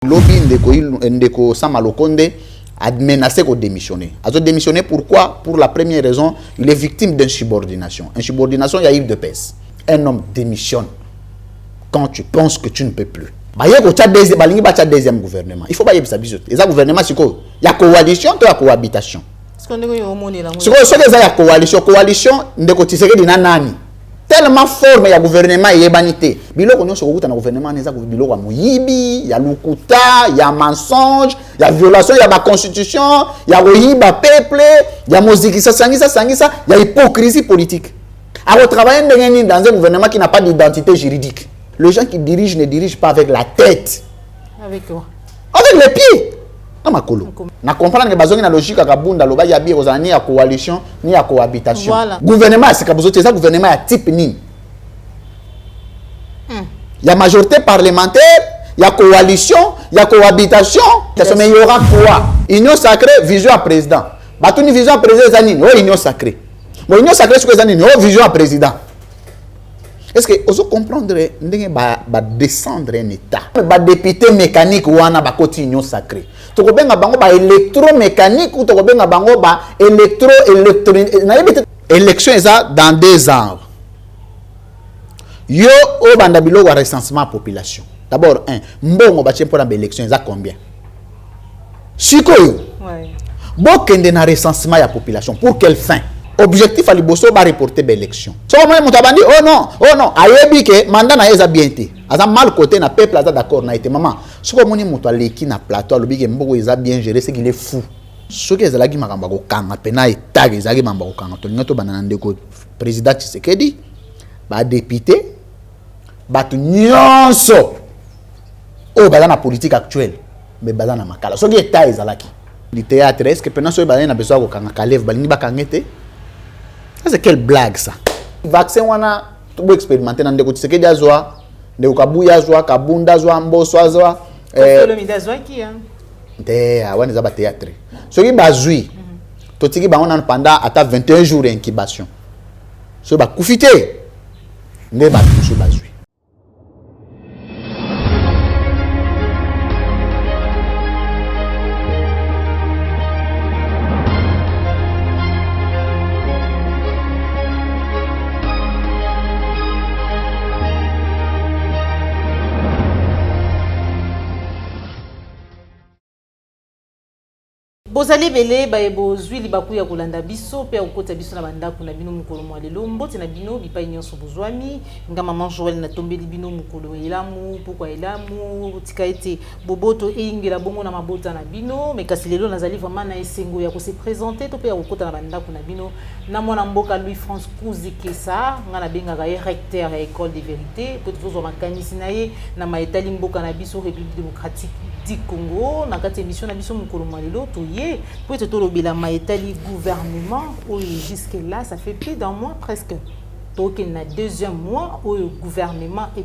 Lobby Ndeko Samalokonde a menacé de démissionner. A démissionné pourquoi? Pour la première raison, il est victime d'insubordination. Insubordination, il y a eu de pèse. Un homme démissionne quand tu penses que tu ne peux plus. Il y a deuxième gouvernement. Il faut pas y avoir ça. Gouvernement, c'est quoi? Il y a coalition, il y a cohabitation. Ce qu'on dit, il y a coalition. Coalition, tellement fort, mais il y a gouvernement, il y a banité. Il y a gouvernement, il y a lukuta, il y a mensonge, il y a violation, il y a la constitution, il y a le peuple, il y a musique, il y a hypocrisie politique. Alors, travailler dans un gouvernement qui n'a pas d'identité juridique. Les gens qui dirigent ne dirigent pas avec la tête. Avec quoi? Avec les pieds. On comprend que la logique à Kabunda, il y a ni à coalition, ni à cohabitation. Voilà. Gouvernement, c'est un gouvernement à type ni. Il y a majorité parlementaire, il y a coalition, il y a cohabitation. Mais il y aura quoi? Union sacrée, vision à président. Batuni vision à président, c'est union sacrée. Mais union sacrée, c'est quoi? Vision à président. Est-ce que vous comprenez que descendre un état? Les députés mécaniques ou un union sacrée. Tu as un électromécanique ou tu as électro-électronique. L'élection est dans 2 ans. Yo au bandabilo wa recensement population. D'abord mbongo ba pour l'élection est combien? Sikoyo. Ouais. Bokende na recensement ya population pour quelle fin? Objectif à liboso ba reporter l'élection. So moi mutabandi oh non, ayebi ke mandat na eza bien té. Aza mal côté na peuple aza d'accord na été maman. Soko moni muto aleki na plateau lobi ke mboko eza bien géré, c'est qu'il est fou. Soki ezalaki makamba ko kanga pena etag ezalaki mamba ko kanga to lingato banana ndeko président Tshisekedi ba député batu nyonso o bazana politique actuelle mais bazana makala soki eta ezalaki du théâtre est-ce que pendant so bazana besoin ko kanga kalève balingi ba kangete. C'est quelle blague ça? Vaccin wana to expérimenter na ndeko Tshisekedi azwa ndeko Kabuya azwa Kabunda azwa Mboso azwa le midazwa ki hein te awana za ba théâtre soki bazui totiki ba on pendant ata 21 jours d'incubation so ba kufite ne ba touche bazui. Bozali belé ba ebozwi libaku ya kolanda biso pe okota biso na banda kuna bino mukolo mwa lelo mbote na bino bipa nyonso bozwami nga maman Joël na tombeli bino mukolo elamu pourquoi elamu tika ete boboto ingela bongo na mabota na bino mais kasi lelo nazali vraiment na esengo ya ko se présenter to pe okota na banda kuna bino na mwana mboka Louis France Kuzikesa nga na benga ga recteur ya école de vérité peut toujours makanisi na ye na maetali mboka na biso République démocratique du Congo na kati émission na biso mukolo mwa lelo to pour être au la maïtali gouvernement où jusque là ça fait plus d'un mois presque donc il y a 2e mois où le gouvernement est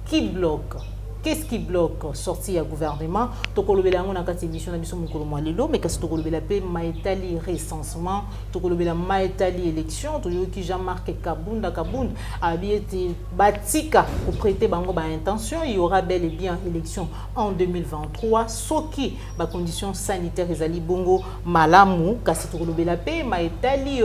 qui bloque? Qu'est-ce qui bloque sortir à gouvernement? Tokolobela ngona kati émission na biso mukolo mwa lelo mais kasi tokolobela pe maïtali recensement tokolobela maïtali élection toyoki Jean-Marc Kabunda abiete batika pour prêter bango ba intention il y aura bel et bien élection en 2023 soki ba conditions sanitaires ezali bongo malamu kasi tokolobela pe maïtali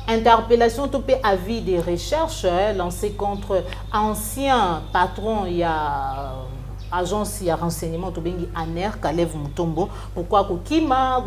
interpellation topé avis des recherches lancé contre ancien patron il y a agence il y a renseignement to bengi ANER Kalev Mutombo pourquoi kokima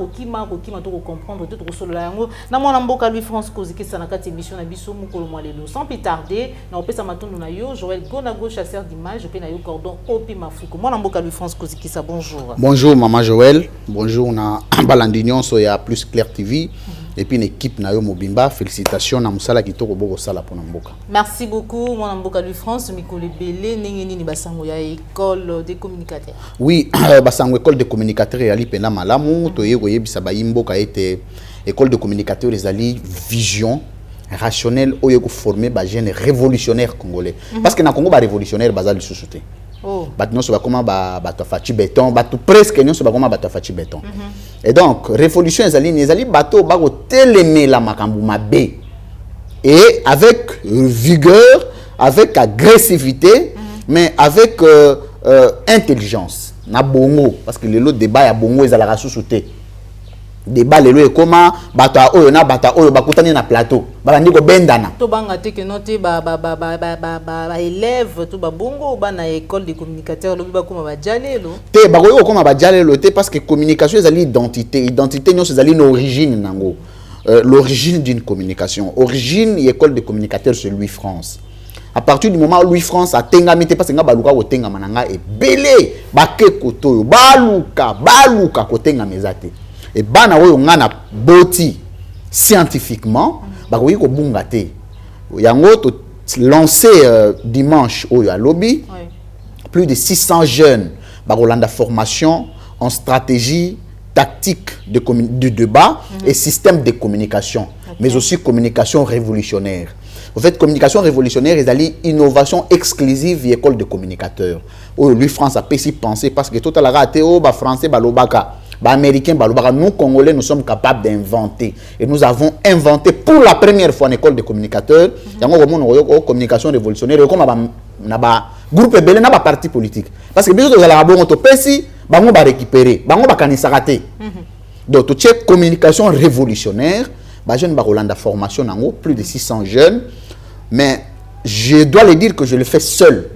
to comprendre tout solo la yango na mwana mboka Louis France Kuzikesa na kati émission na biso mukolo mwa lelo sans plus tarder na opesa matondo na yo Joël Gonago chasseur d'image pe na yo cordon opi mafuko mwana mboka Louis France Kuzikesa bonjour maman Joël bonjour na balandignon so ya plus clair TV. Et puis une équipe na yo mobimba félicitations na musala kitoko boko sala pona mboka. Merci beaucoup mon mboka Louis France mikolo belé nengeni ni basango ya école des communicateurs. Oui, basango école de communicateurs yali pena malamu to yeko yebisa ba yimboka ete école de communicateurs ezali vision rationnelle oyo ko former ba jeunes révolutionnaires congolais parce que na Congo ba révolutionnaire bazali sous-souté. Oh. Batno so ba comment ba fachi béton batu presque non so ba comment ba fachi béton. Et donc révolution ezali bateau ba ko télémer la makambu mabe et avec vigueur avec agressivité mais avec intelligence na bongo parce que le débat ya bongo ezalaka sous-souté débat lelo e comment bata oyo na bata oyo bakutani na plateau bandi ko bendana to banga te que noté ba élève to ba bongo ba na école de communicateur lobi ba koma ba jalelo te ba ko koma ba jalelo te parce que communication ezali identité nyonso ezali une origine nango l'origine d'une communication origine école de communicateur c'est Louis France. À partir du moment où Louis France a tengami te parce que nga baluka ko tenga mananga e belé bake koto baluka ko tenga mezate et bana oyo ngana boti scientifiquement bakoki ko bunga te yango to lancé dimanche oyo à lobby plus de 600 jeunes bakolanda formation en stratégie tactique de débat et système de communication mais aussi communication révolutionnaire. En fait, communication révolutionnaire, ils allaient innovation exclusive et école de communicateurs. Oh, lui, France a pu s'y penser parce que tout à l'heure, oh, bah, français, bah, l'obaka, bah, américain, bah, l'obaka. Nous, Congolais, nous sommes capables d'inventer. Et nous avons inventé pour la première fois une école de communicateurs. Il y a une communication révolutionnaire. Et comme groupe belé, n'a pas parti politique. Parce que bien sûr, vous allez avoir un pesi, bah, on va récupérer, bah, on va canissarater. Donc, tout cette communication révolutionnaire, bah, jeune Barolanda formation, plus de 600 jeunes. Mais je dois le dire que je le fais seul.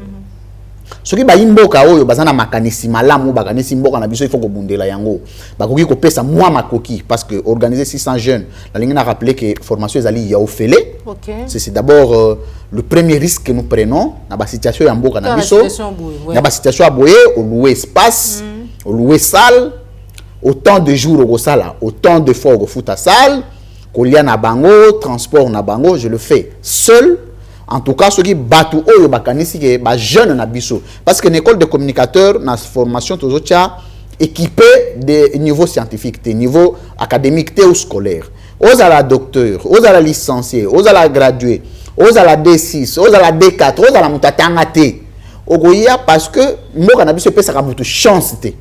Ce qui est imboka oyo bazana makanisi malamu bakanisi mboka na biso il faut ko bundela yango. Bakoki ko pesa moi makoki parce que organiser 600 jeunes, la ligne a rappelé que formation ezali ya ofele. OK. C'est d'abord le premier risque que nous prenons na ba situation ya mboka na biso. Na ba situation à boyer, au louer espace, au louer salle, autant de jours au sala, autant de fois au foot à salle. Kolia na bango, transport na bango, je le fais seul. En tout cas, ceux qui battent oyo bakanisi ke ba jeune na biso parce que l'école de communicateurs na formation toujours équipé de niveau scientifique, de niveau académique ou scolaire. Aux à la docteur, aux à la licencié, aux à la gradué, aux à la D6, aux à la D4, aux à la mutatanga té. Ogoya parce que mboka na biso pesa ka mutu chance té.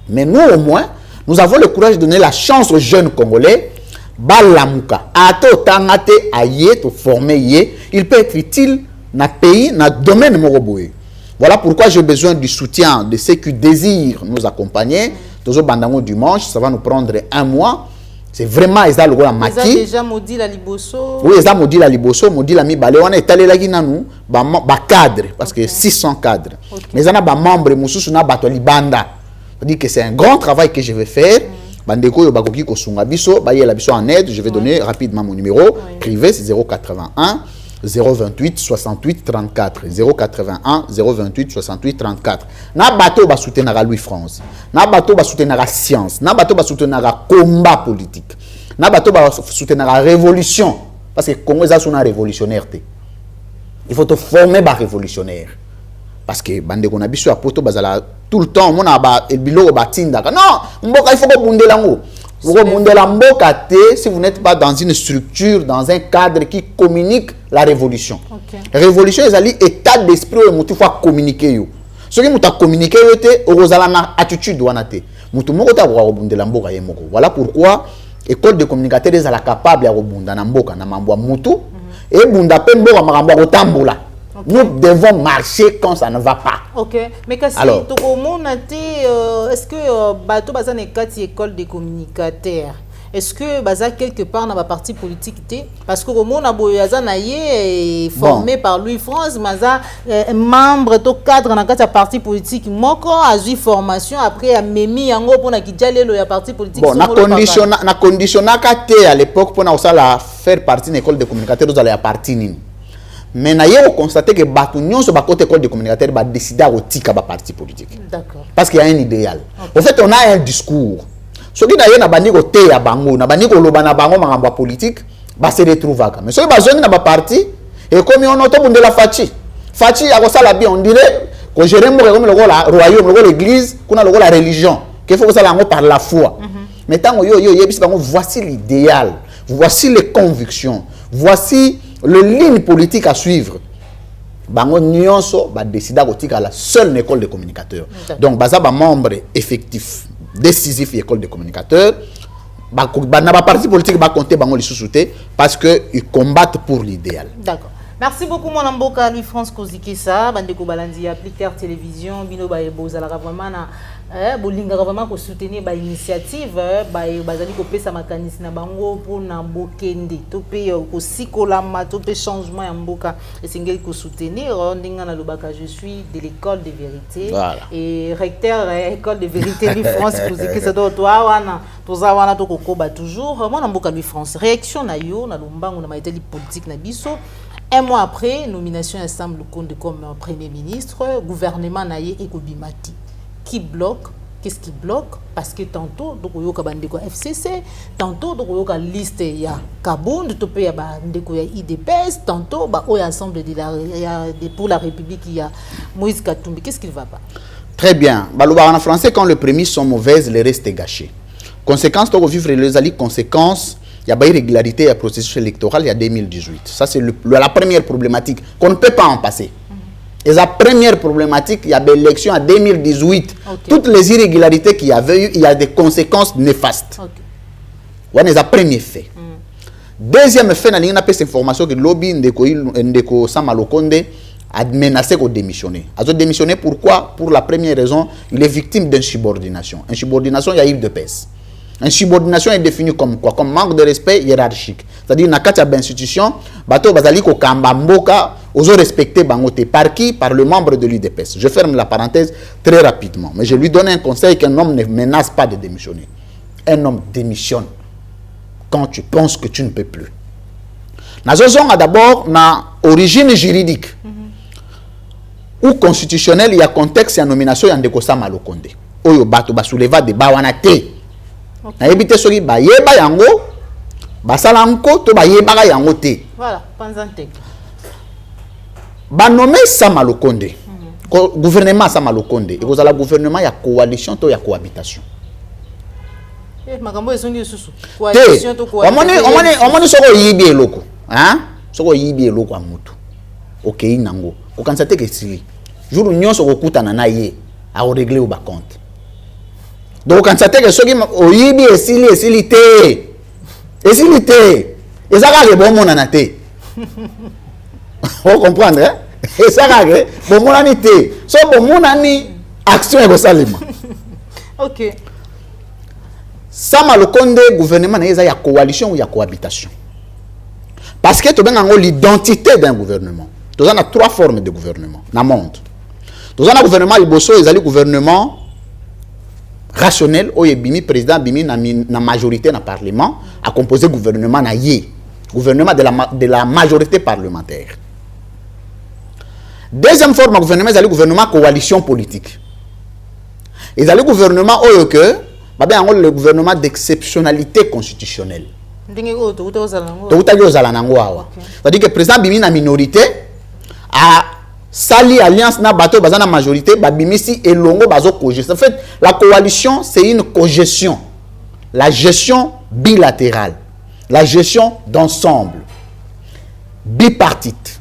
Mais nous au moins, nous avons le courage de donner la chance aux jeunes Congolais. Balamuka ato tangate aye to former yé il peut être utile na pays na domaine moroboé. Voilà pourquoi j'ai besoin du soutien de ceux qui désirent nous accompagner. Tozo bandango dimanche, ça va nous prendre 1 mois. C'est vraiment eza logo la maki. Eza déjà maudit la liboso. Oui, eza maudit la liboso, maudit la mi balé on est allé là qui nanou ba cadre parce que 600 cadres. Mais eza na ba membre mususu na bato libanda. Ça dit que c'est un grand travail que je vais faire. Bandeko yobakoki kosunga biso ba yela biso en aide, je vais donner rapidement mon numéro privé, c'est 081 028 68 34 081 028 68 34. Na bato ba soutenir Louis France. Na bato ba soutenir la science, na bato ba soutenir la combat politique. Na bato ba soutenir la révolution parce que Congo ça sont révolutionnaire té. Il faut te former ba révolutionnaire. Parce que bandeko na biso apoto bazala tout le temps mona ba biloko batinda non mboka il faut ko bundela ngo ko bundela mboka te si vous n'êtes pas dans une structure dans un cadre qui communique la révolution. Révolution ezali état d'esprit où mutu faut communiquer yo ce qui muta communiquer yo te ozala na attitude wana te mutu moko ta ko bundela mboka ye moko. Voilà pourquoi école de communicateurs ezala capable ya ko bunda na mboka na mambo mutu et bunda pe mboka makambo ko tambola. Nous devons marcher quand ça ne va pas. Ok. Mais qu'est-ce que est-ce que bateau bazan est école des communicateurs? Est-ce que baza quelque part dans la partie politique parce que au monde est formé par Louis France, maza membre to cadre dans la partie politique. Moko a eu formation après a memi yango pour na kidjale le parti politique. Bon, na conditionna à l'époque pour na osala faire partie de l'école des communicateurs vous allez à partie nini. Mais na yo constater que batu nyonso ba côté école de communicateurs ba décider à tika ba parti politique. D'accord. Parce qu'il y a un idéal. En fait, on a un discours. Ce qui na bandi ko te ya bango, na bandi ko loba na bango makambo politique, ba se retrouvaka. Mais so ba zone na ba parti et comme on auto bundela fachi. Fachi ya ko sala bien on dirait ko gérer mo comme le royaume, le l'église, kuna le la religion, qu'il faut que ça lango par la foi. Mais tant yo yebisi bango voici l'idéal. Voici les convictions. Voici le ligne politique à suivre. Bango nyonso ba décider kotika la seule école de communicateurs. Donc baza ba membre effectif décisif école de communicateurs. Ba na ba parti politique ba compter bango li sous-souté parce que ils combattent pour l'idéal. D'accord. Merci beaucoup mon amboka Louis France Kozikisa bandeko balandi appliquer télévision bino ba ebozala vraiment na bolinga vraiment ko soutenir ba initiative ba bazali ko pesa makanisi na bango pour na bokende to pe ko sikola ma to pe changement ya mboka esengeli ko soutenir ndinga na lobaka je suis de l'école de vérité et recteur école de vérité Louis France Kozikisa do toi wana toza wana to kokoba toujours mon amboka Louis France réaction na yo na lombango na maiteli politique na biso. Un mois après, nomination Ensemble Conde comme Premier ministre, gouvernement Naye et Kobimati. Qui bloque? Qu'est-ce qui bloque? Parce que tantôt, donc il y a bandeko FCC, tantôt donc il y a liste ya Kabound, tantôt il y a bandeko ya IDPS, tantôt bah il y a ensemble de pour la République il y a Moïse Katumbi. Qu'est-ce qui ne va pas? Très bien. Balouba en français, quand les prémices sont mauvaises, le reste est gâché. Conséquence, donc vivre les alliés conséquences. Il y a pas irrégularité à processus électoral il y a 2018. Ça, c'est la première problématique qu'on ne peut pas en passer. Et la première problématique, il y a des élections en 2018. Okay. Toutes les irrégularités qu'il y avait eu, il y a des conséquences néfastes. Okay. C'est le premier fait. Deuxième fait, il y a cette information que le lobby Ndeko Samalokonde a menacé de démissionner. Il a démissionné pourquoi? Pour la première raison, il est victime d'insubordination. Insubordination, il y a eu de pèse. Insubordination est définie comme quoi? Comme manque de respect hiérarchique. C'est-à-dire, dans une institution, bateau bazali ko kamba mboka, oso respecter bangote. Par qui? Par le membre de l'UDPS. Je ferme la parenthèse très rapidement. Mais je lui donne un conseil qu'un homme ne menace pas de démissionner. Un homme démissionne quand tu penses que tu ne peux plus. Nous avons d'abord une origine juridique ou constitutionnelle, il y a contexte, il y a nomination, il y a Ndeko Samalokonde. Oyo bato basouleva de bawanate. Na yebite soki ba yeba yango basala nko to ba yeba yango te. Voilà, panzante. Ba nommé Samalokonde. Gouvernement Samalokonde, et vous avez le gouvernement ya coalition to ya cohabitation. Makambo esongi susu. Coalition to cohabitation. Omoni soko yibi eloko, hein? Soko yibi eloko amutu. OK nango. Ko kansate ke sili. Jour nyonso ko kutana na ye a régler au ba compte. Donc quand ça que ceux qui oyibi esili te et ça va bon mon anate. Vous comprenez hein? Et ça va bon mon anate. So bon mon ani action et salima. OK. Samalokonde gouvernement na ya coalition ou ya cohabitation. Parce que tu as l'identité d'un gouvernement. Tu as trois formes de gouvernement dans le monde. Tu as un gouvernement liboso, il y a le gouvernement rationnel où le président bimi na majorité dans le parlement a composé gouvernement na yé gouvernement de la majorité parlementaire. Deuxième forme de gouvernement c'est le gouvernement coalition politique. Et le gouvernement où que le gouvernement d'exceptionnalité constitutionnelle. C'est-à-dire que le président bimi na minorité a sali alliance na bateau bazana majorité babimisi elongo bazo cogestion. En fait, la coalition c'est une cogestion, la gestion bilatérale, la gestion d'ensemble, bipartite.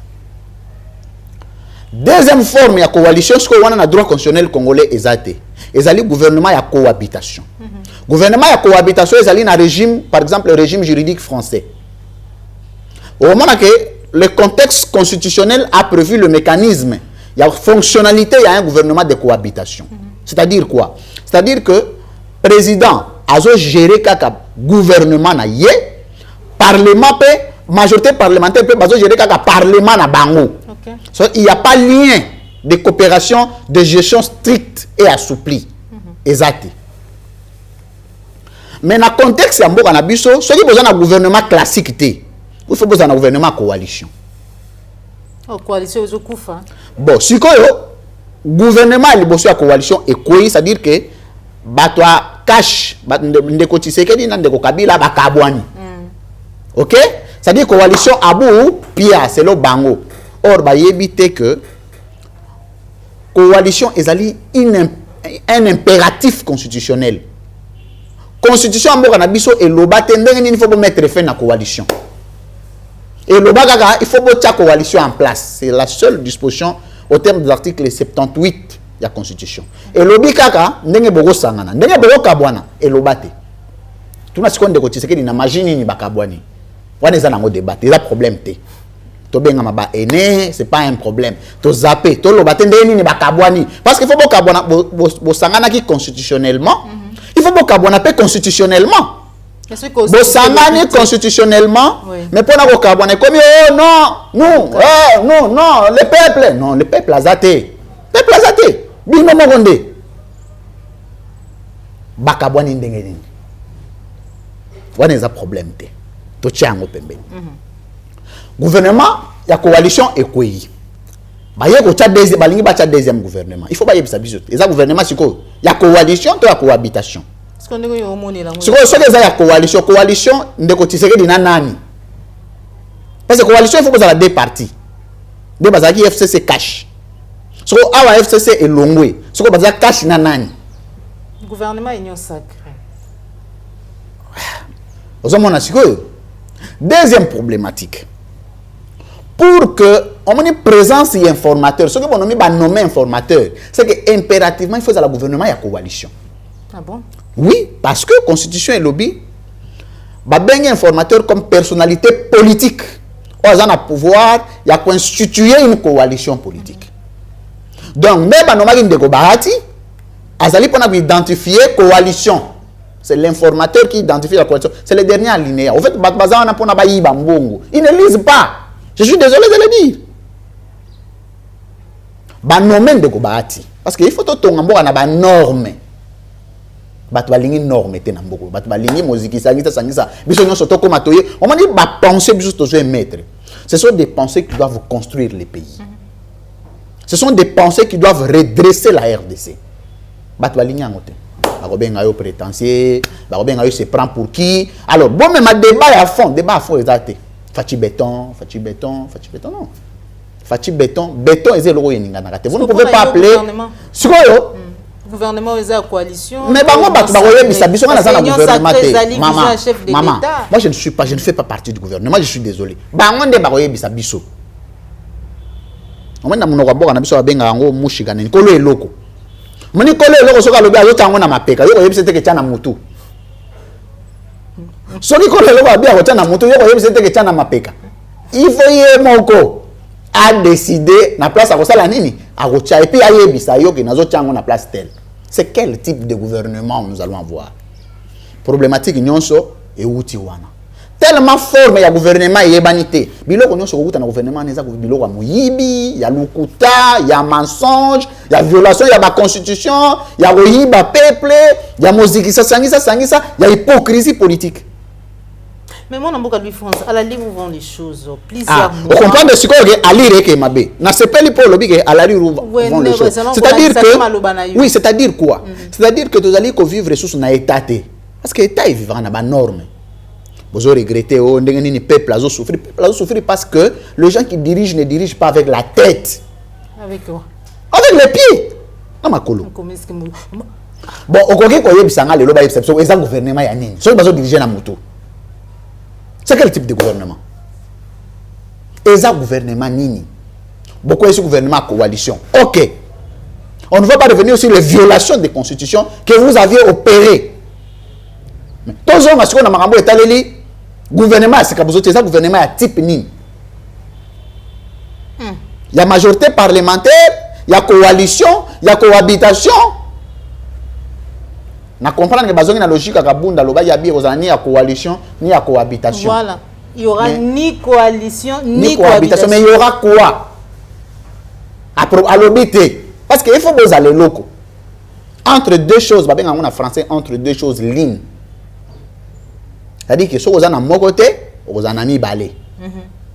Deuxième forme de coalition, ce qu'on a dans droit constitutionnel congolais ezate. Ezali gouvernement ya cohabitation. Gouvernement ya cohabitation ezali na régime, par exemple le régime juridique français. Au moment que le contexte constitutionnel a prévu le mécanisme. Il y a fonctionnalité, il y a un gouvernement de cohabitation. C'est-à-dire quoi? C'est-à-dire que le président a géré le gouvernement na yé, parlement peut, majorité parlementaire peut gérer le parlement na bango. Okay. So, il n'y a pas lien de coopération de gestion stricte et assouplie. Exact. Mais dans le contexte, il y a un gouvernement classique. Il faut un gouvernement coalition. Oh, coalition, c'est quoi? Bon, si le gouvernement est en coalition, c'est-à-dire que batwa cash, ndeko Tshisekedi na ndeko Kabila bakabwani. OK? C'est-à-dire coalition abou pia c'est le bango. Or ba yebite que coalition est un impératif constitutionnel. Constitution amboka na biso et loba tendenge il faut mettre fin à coalition. Et le bagaga, il faut mettre la coalition en place. C'est la seule disposition au terme de l'article 78 de la Constitution. Et le bikaka, ndenge bogo sangana, ndenge bogo kabwana, et le bate. Tout le monde de Tshisekedi na imagine ni bakabwani. Wana za nango débat, il y a problème té. to benga maba ene, c'est pas un problème. To zappé, to lo batende ni ba kabwani. Parce qu'il faut bo kabwana bo sangana ki constitutionnellement. Il faut bo kabwana pe constitutionnellement. Bo sangani constitutionnellement, mais pour na bo kabwana comme oh non, non, le peuple azate. Le peuple azate. Bino mogonde. Ba kabwani ndenge nini. Wana eza problème te. To tiango pembeni. Gouvernement, il y a coalition et quoi. Bah, il y a deuxième gouvernement. Il faut pas y avoir ça. Et ça, gouvernement, c'est quoi? Il y a coalition, il y a cohabitation. C'est quoi? Il y a coalition. Coalition, il y a nani. Parce que coalition, il faut que deux parties. Deux parties, FCC cash. Ce que la FCC est longue. Ce que la cash nani. Le gouvernement est union sacrée. Deuxième problématique. Pour que on ait présence et informateur, ce que on a nommé informateur, c'est que impérativement il faut que le gouvernement y a coalition. Ah bon? Oui, parce que constitution et lobby, bah ben informateur comme personnalité politique, on a pouvoir, il y a constituer une coalition politique. Donc même bah normal de Bahati, azali pour identifier coalition. C'est l'informateur qui identifie la coalition. C'est le dernier alinéa. En fait, ils ne lisent pas. Je suis désolé de le dire. Banomen de Gobati. Parce qu'il faut que tu aies une norme. Tu as une norme. Tu as une musique. Tu as une pensée juste maître. Ce sont des pensées qui doivent construire les pays. Ce sont des pensées qui doivent redresser la RDC. Tu as une norme. Prétentieux, se prend pour qui? Alors, bon, mais ma débat à fond, exact. Fachi béton, non. Fachi béton est le roi. Vous ne pouvez pas appeler. C'est quoi le gouvernement est la coalition. Mais maman, moi je ne fais pas partie du gouvernement, je suis désolé. Moni kole loko soka lobi azotango na mapeka yoko yebise teke tana mutu. Soki kole loko abi akotana mutu yoko yebise teke tana mapeka. Il faut y moko a décidé na place akosala nini akocha et puis ayebisa yoki nazo tango na place telle. C'est quel type de gouvernement nous allons avoir? Problématique nyonso et outi wana. Tellement forme ya gouvernement yebanité. Biloko nyonso ko na gouvernement neza ko biloko muyibi, ya lukuta, ya mensonge, ya violation ya ba constitution, ya royiba peuple, ya moziki sangisa, ya hypocrisie politique. Mais moi namboka lui France, à la ligne où vont les choses, plusieurs mois. On comprend de ce que alire que mabe. Na sepeli pour lobby que à la rue vont les choses. C'est-à-dire que oui, c'est-à-dire quoi? C'est-à-dire que tu allez vivre sous na état parce que état est vivant na ba norme. Vous regrettez, oh, le peuple a souffert. Le peuple a souffert parce que les gens qui dirigent ne dirigent pas avec la tête. Avec quoi? Avec les pieds. Non, ma colo. Bon, au Congo, il y a un gouvernement. Ceux qui dirigent la moto. C'est quel type de gouvernement? Et ça, gouvernement nini. Beaucoup de gouvernement coalition. Ok. On ne va pas revenir sur les violations des constitutions que vous aviez opérées. Mais tous les gens qui ont gouvernement, c'est un gouvernement à type nini. Il y a majorité parlementaire, il y a coalition, il y a cohabitation. On comprend que la logique il y a coalition, ni à cohabitation. Voilà. Il y aura ni coalition, ni cohabitation. Mais il y aura quoi? À l'obité. Parce qu'il faut que vous allez locaux. Entre deux choses, en français, entre deux choses, ligne. C'est-à-dire que si vous êtes à mon côté, vous êtes à mi balé.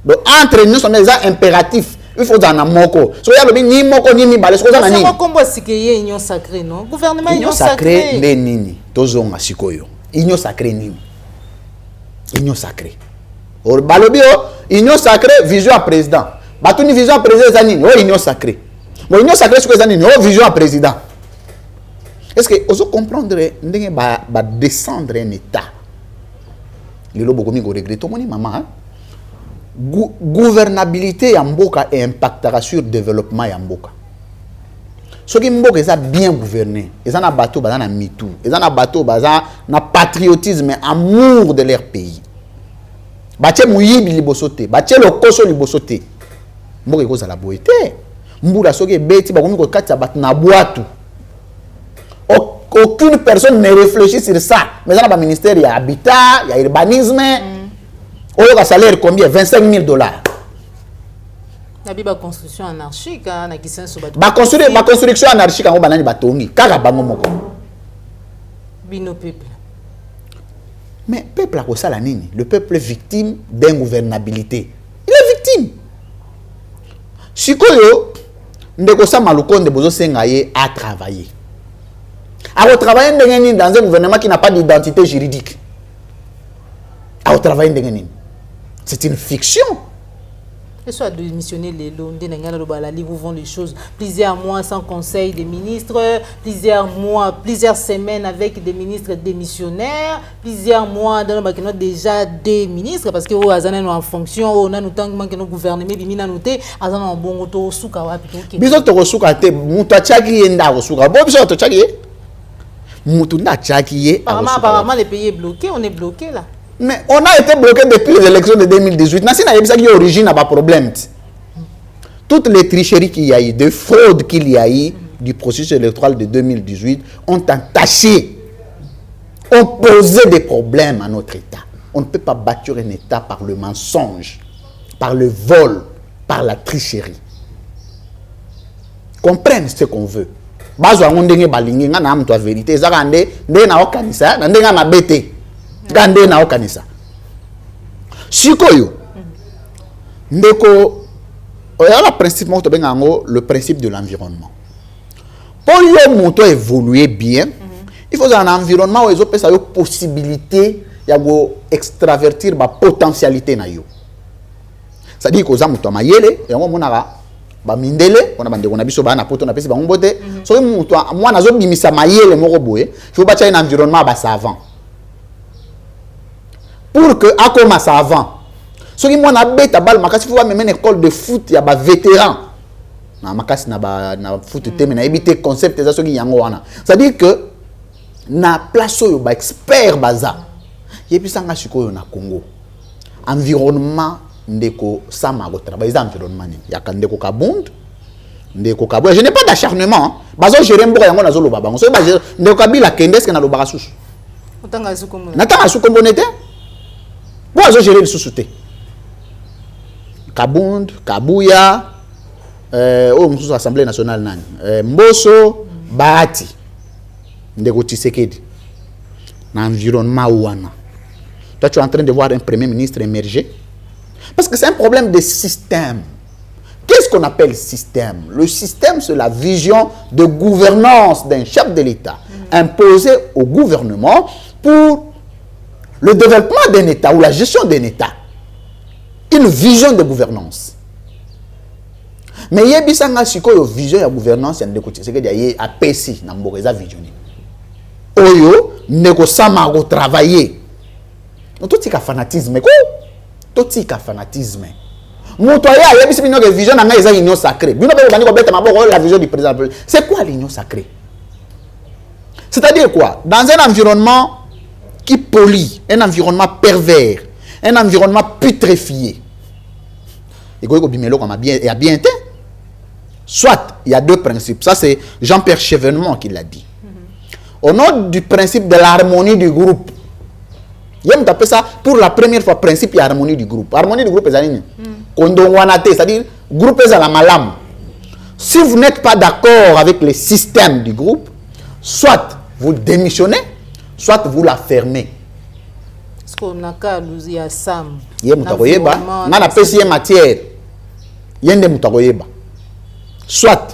Donc entre nous, sommes des impératifs. Il faut dans mon côté. Si vous êtes ni moko ni mi balé, si vous êtes à ni. C'est comme si il y a union sacrée, non? Gouvernement union sacrée. Les nini, tozong asikoyo. Union sacrée nini. Union sacrée. Or balobio, union sacrée, vision à président. Batuni vision à président zanini, oh union sacrée. Bon union sacrée c'est zanini, oh vision à président. Est-ce que vous comprendrez ndenge ba descendre un état? Les lobos comme ils regrettent, mon maman. Gouvernabilité yamboka et impactera sur le développement yamboka. Ceux qui mboka ils bien gouverné, ils ont un bateau, ils ont un mitou, ils ont un bateau, ils ont un patriotisme, amour de leur pays. batie muyibi liboso te batie lokoso liboso te mboka ekozala boye te mbula soki ebeti bakomi kokatisa bato na bwatu aucune personne ne réfléchit sur ça mais ça na baministère ya habitat ya urbanisme oyoka salaire combien 25 000 $. Nabi ba construction anarchique na kisenso ba construction anarchique ngo banani batongi kaka bango moko bino peuple. Mais peuple a ça la nini? Le peuple est victime d'ingouvernabilité. Il est victime. Sikoyo ndeko sa malukonde bozo sengaye a travailler. A travailler dans un gouvernement qui n'a pas d'identité juridique. A travailler c'est une fiction. Et soit de démissionner les lots, vous vont les choses plusieurs mois sans conseil des ministres, plusieurs mois, plusieurs semaines avec des ministres démissionnaires, plusieurs mois dans le déjà des ministres parce que vous avez en fonction, on a nous tant que nos gouvernements bimina noté, azana bon auto suka wapi to. Biso to suka te muta chaki yenda ko suka. Bo biso to chaki. Mutu na chaki ye. Apparemment les pays est bloqué, on est bloqué là. Mais on a été bloqué depuis les élections de 2018. Nansi na yebisa qui origine à problème. Toutes les tricheries qu'il y a eu, de fraudes qu'il y a eu du processus électoral de 2018 ont entaché, ont posé des problèmes à notre État. On ne peut pas bâtir un État par le mensonge, par le vol, par la tricherie. Comprenne ce qu'on veut. Bazo ngondenge balingi ngana amto vérité zakande ndena okanisa ndenga mabete. Gande na okanisa. Sikoyo. Ndeko le principe le principe de l'environnement. Pour que moto évoluer bien, il faut un environnement où ils ont la possibilité d'extravertir la potentialité na yo. C'est-à-dire que vous avez mayele et on a mindele on a bande on a biso bana poto na pesi ba ngombote so moto moi nazo bimisa mayele moko boye, il faut bâtir un environnement ba savant. Pour que à comme savant ce qui moi na beta bal makasi faut même une école de foot il y a ba vétéran na makasi na foot te mais na éviter concept ça ce qui yango wana c'est à dire que na place yo ba expert baza yebi sanga sikoyo na Congo environnement ndeko sama go travailler environnement ni ya kandeko kabund ndeko kabwe je n'ai pas d'acharnement bazo gérer mboka yango na zolo baba so ba ndeko kabila kendeske na lobaka susu otanga sukombo na tanga sukombo nete bo bazo gérer susu te Kabund, Kabuya, au Assemblée nationale nani, Mboso, Bahati, Ndeko Tshisekedi, l'environnement ouana. Toi, tu es en train de voir un premier ministre émerger. Parce que c'est un problème de système. Qu'est-ce qu'on appelle système? Le système, c'est la vision de gouvernance d'un chef de l'État imposée au gouvernement pour le développement d'un État ou la gestion d'un État. Une vision de gouvernance. Mais il y a une vision de gouvernance c'est que il y a APC dans la vision. Oyo neko sama go travailler. Tout c'est fanatisme. Tout c'est fanatisme. Moto ya yebisi bino que vision na nga union sacrée. Bino ba bani ko beta maboko la vision du président. C'est quoi l'union sacrée? C'est-à-dire quoi? Dans un environnement qui pollue, un environnement pervers, un environnement putréfié. Soit, il y a deux principes. Ça, c'est Jean-Pierre Chevènement qui l'a dit. Au nom du principe de l'harmonie du groupe. Il y a ça pour la première fois, principe de l'harmonie du groupe. Harmonie du groupe, c'est-à-dire, groupe est à la malam. Si vous n'êtes pas d'accord avec le système du groupe, soit vous démissionnez, soit vous la fermez. Qu'on a qu'à nous y a Sam. Soit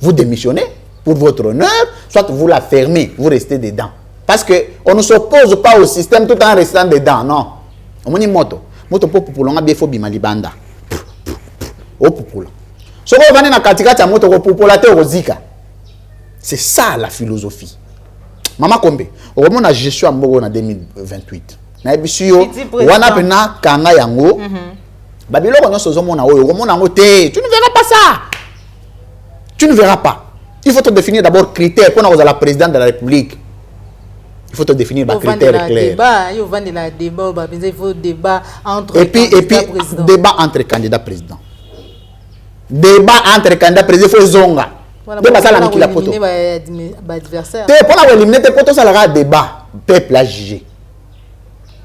vous démissionnez pour votre honneur, soit vous la fermez, vous restez dedans. Parce qu'on ne s'oppose pas au système tout en restant dedans, non. On dit moto. Moto pour l'on a bien phobie malibanda. C'est ça la philosophie. Maman Kombe, au moment où je suis en 2028. Na ebisiyo wana pena kanga yango babilo konyo sozo mona oyo komona ngo te tu ne verras pas ça, tu ne verras pas. Il faut te définir d'abord critères pour la présidente de la République. Il faut te définir les critères clairs. Il faut débat entre et puis débat entre candidats présidents. Débat entre candidats présidents, il faut zonga. Débat ça la poto. Te pour la éliminer te poto ça la débat. Peuple a jugé.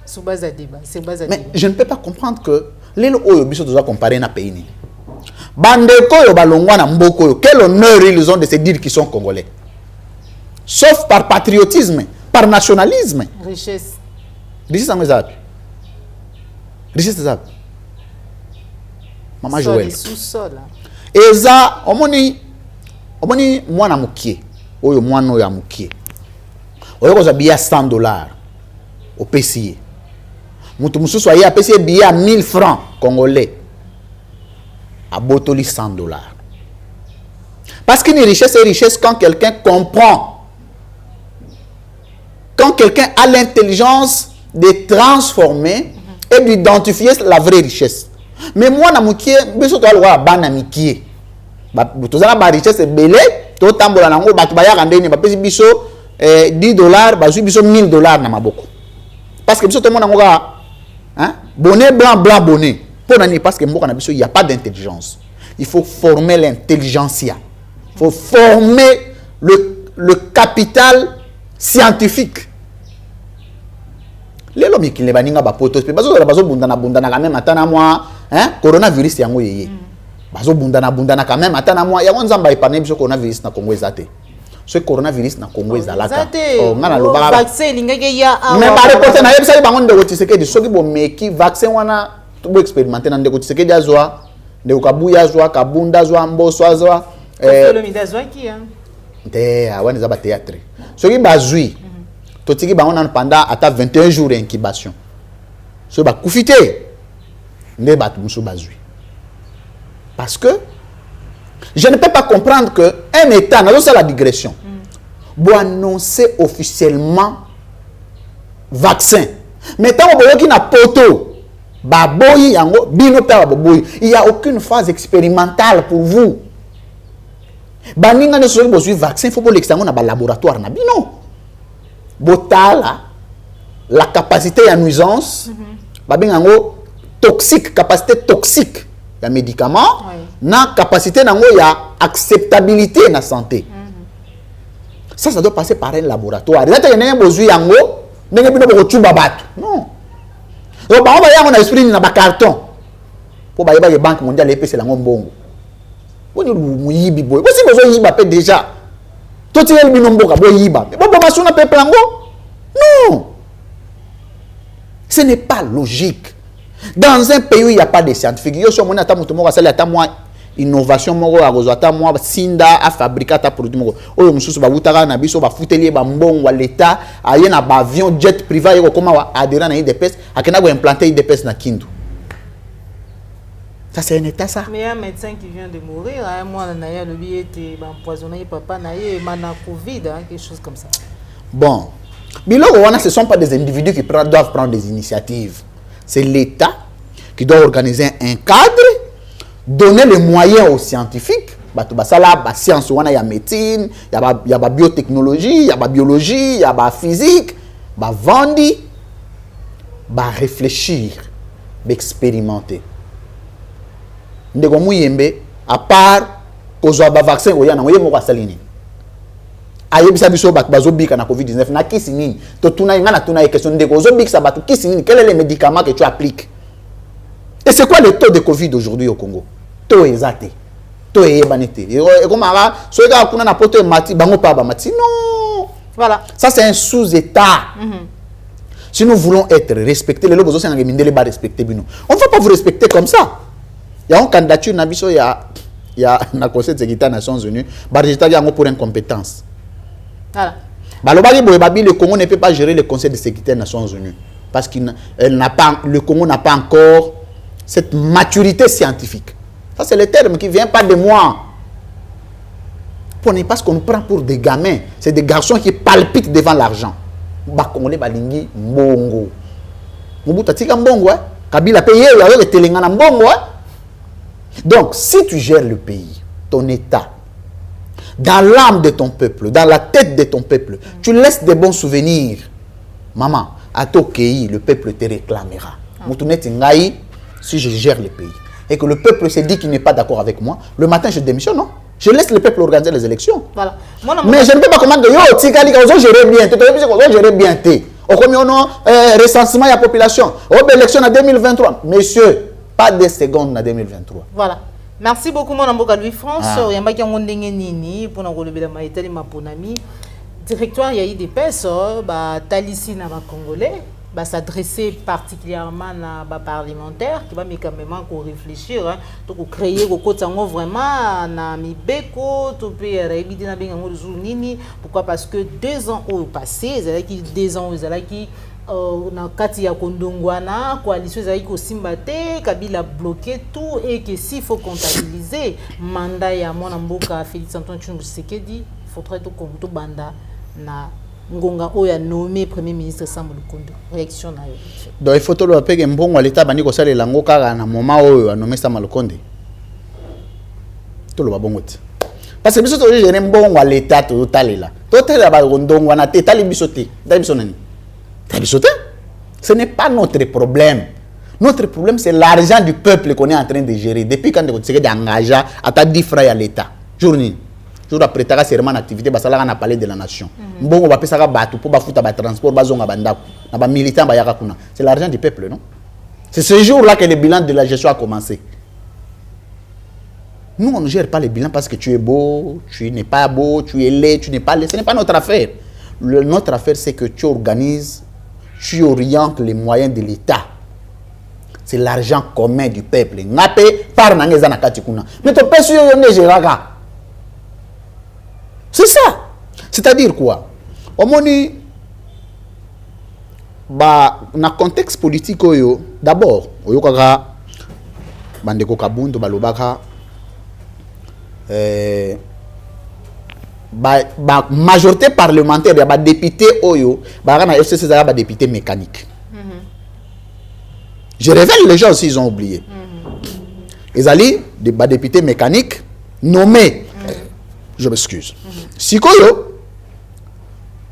Sur base de débat, c'est base de débat. Mais je ne peux pas comprendre que les oyo biso doit comparer na pays ni. Bandeko yo balongwa na mboko yo, quel honneur ils ont de se dire qu'ils sont congolais. Sauf par patriotisme, par nationalisme. Richesse. Richesse en ezap. Richesse ezap. Maman Joël. Sous-sol. Eza omoni mwana mukie. Oyo mwana oyo amukie. Oyo ko za biya $100 au PCA. Mutu mususu aye PCA biya 1000 francs congolais. À botoli $100. Parce qu'une richesse est richesse quand quelqu'un comprend. Quand quelqu'un a l'intelligence de transformer et d'identifier la vraie richesse. Mais moi, na mukie, biso to alwa bana mikie. Ba tozala ba richesse belé, to tambola nango batu baya kandeni ba pesi biso $10, ba biso $1000 na maboko. Parce que biso to mona ngoka hein, bonnet blanc bonnet. Parce que il n'y a pas d'intelligence. Il faut former l'intelligentsia. Il faut former le capital scientifique. Les hommes qui ne sont pas potos, parce que bundana quand même attends moi, hein, coronavirus yango yeye. Bazo bundana quand même attends moi, ya wanza ba ipane biso coronavirus na Congo ezate. Ce coronavirus na Congo ezalaka. Oh, ngana lo ba vaccin lingaki ya. Mais ba reporter na yebisa bango ndeko Tshisekedi soki bo meki vaccin wana to expérimenter na ndeko Tshisekedi azwa ndeko Kabuya azwa Kabunda azwa Mboso azwa le midazwa ki hein. Te awana za ba théâtre. Soki bazui totiki bango na pendant ata 21 jours d'incubation. So ba kufite ne ba muso bazui. Parce que je ne peux pas comprendre que un État, dans la digression, doit annoncer officiellement vaccin. Mais tant qu'il y a poto, il n'y a aucune phase expérimentale pour vous. Baninga ne serait pas vaccin, il faut l'examen dans le laboratoire. Non. Botala, la capacité à nuisance, toxique, capacité toxique. Il y a médicaments, na capacité nango ya acceptabilité na santé. Ça doit passer par un laboratoire. Là tu n'as pas besoin yango, n'engue bino boko chuba batu. Non. Donc ba ba yango na esprit na ba carton. Pour ba yeba banque mondiale epese lango mbongo. Boni muyibi boy. Bo si besoin yiba pe déjà. To tiel bino mboka bo yiba. Bo ba masuna pe plango. Non. Ce n'est pas logique. Dans un pays où il n'y a pas de scientifiques, il y a innovation, sinda a fabriqué ta produit. Oh, monsieur, ba wutara na biso ba futeli ba mbongo l'État, aye na ba avion jet privé yo comment adhérer na IDPS, akena go implanter IDPS na Kindu. Ça c'est un État ça. Mais un médecin qui vient de mourir, un mois na ya le billet était empoisonné papa na ye mana Covid, quelque chose comme ça. Bon. Bilo wana ce sont pas des individus qui doivent prendre des initiatives. C'est l'État qui doit organiser un cadre, donner les moyens aux scientifiques. La science, il y a médecine, il y a la biotechnologie, il y a la biologie, il y a la physique. Il y a vendre, il y a réfléchir, expérimenter. À part que le vaccin, il y a un vaccin. Ayebisa biso bazobika na COVID-19 na kisi nini to tuna ngana tuna question de kozobika batu kisi nini quel est le médicament que tu appliques et c'est quoi le taux de Covid aujourd'hui au Congo taux exact taux ebanité et comment so ka kuna na poto mati bango pa ba mati non voilà ça c'est un sous-état. Si nous voulons être respectés les lobos aussi mindele ba respecter bino on ne va pas vous respecter comme ça. Il y a une candidature na biso il y a na Conseil de sécurité des Nations Unies ba résultat yango pour incompétence. Voilà. Le Congo ne peut pas gérer le Conseil de sécurité des Nations Unies parce que le Congo n'a pas encore cette maturité scientifique. Ça, c'est le terme qui ne vient pas de moi. Parce qu'on nous prend pour des gamins. C'est des garçons qui palpitent devant l'argent. Congolais balingi mbongo. Mobutu tika mbongo, Kabila payé avec le Telengana mbongo. Donc, si tu gères le pays, ton État, dans l'âme de ton peuple, dans la tête de ton peuple, tu laisses des bons souvenirs Maman, à Tokyo, le peuple te réclamera. Si je gère le pays et que le peuple se dit qu'il n'est pas d'accord avec moi, le matin je démissionne, non? Je laisse le peuple organiser les élections. Voilà. Mais je ne peux pas commander, yo, Tikali, on gérer bien, on gérer bien. Au combien on recensement de la population, élection en 2023. Messieurs, pas de secondes en 2023. Voilà. Merci beaucoup, mon amboka Louis-France. Il y a un nini pour nous relever la maïtali ma ponami. Directoire, il y a eu des pèses, Talissi na Congolais. S'adresser particulièrement à les parlementaires qui va quand même réfléchir donc créer vraiment na mibeko to pe réhabiter na benga nini pourquoi parce que 2 ans au passé qui 2 ans qui na kati ya kondongwana coalition ezali ko simbate Kabila bloqué tout et que s'il faut comptabiliser mandat ya mwana mboka Félix Antoine Tshisekedi il faudrait to banda na Ngonga oya nommé premier ministre Sambou Lukonde. Réaction na yo. Donc il faut to le peke mbongo l'état bani ko sala lango kaka na moment oyo a nommé Sambou Lukonde. To lo babongote. Parce que biso to gérer mbongo à l'état to talela. To talela ba ndongo na te tali biso te. Da biso nani? Da biso te. Ce n'est pas notre problème. Notre problème c'est l'argent du peuple qu'on est en train de gérer depuis quand on s'est engagé à ta 10 francs à l'état. Journée. Jour après ta serment activité basala na palais de la nation. Mbongo ba pesaka batu pour ba futa ba transport bazonga bandako na ba militant ba yaka kuna. C'est l'argent du peuple, non? C'est ce jour-là que le bilan de la gestion a commencé. Nous on ne gère pas le bilan parce que tu es beau, tu n'es pas beau, tu es laid, tu n'es pas laid, ce n'est pas notre affaire. Notre affaire c'est que tu organises, tu orientes les moyens de l'État. C'est l'argent commun du peuple. Ngapé par na ngeza na kati kuna. Mais to peso yo ne géraka. C'est ça. C'est-à-dire quoi? Au moni ba na contexte politique oyo d'abord oyo kaka bandeko kabundu balobaka ba majorité parlementaire ya ba député oyo ba na FCC za ba député mécanique. Je révèle les gens aussi ils ont oublié. Ils allaient des ba députés mécaniques nommés. Je m'excuse. Sikoyo,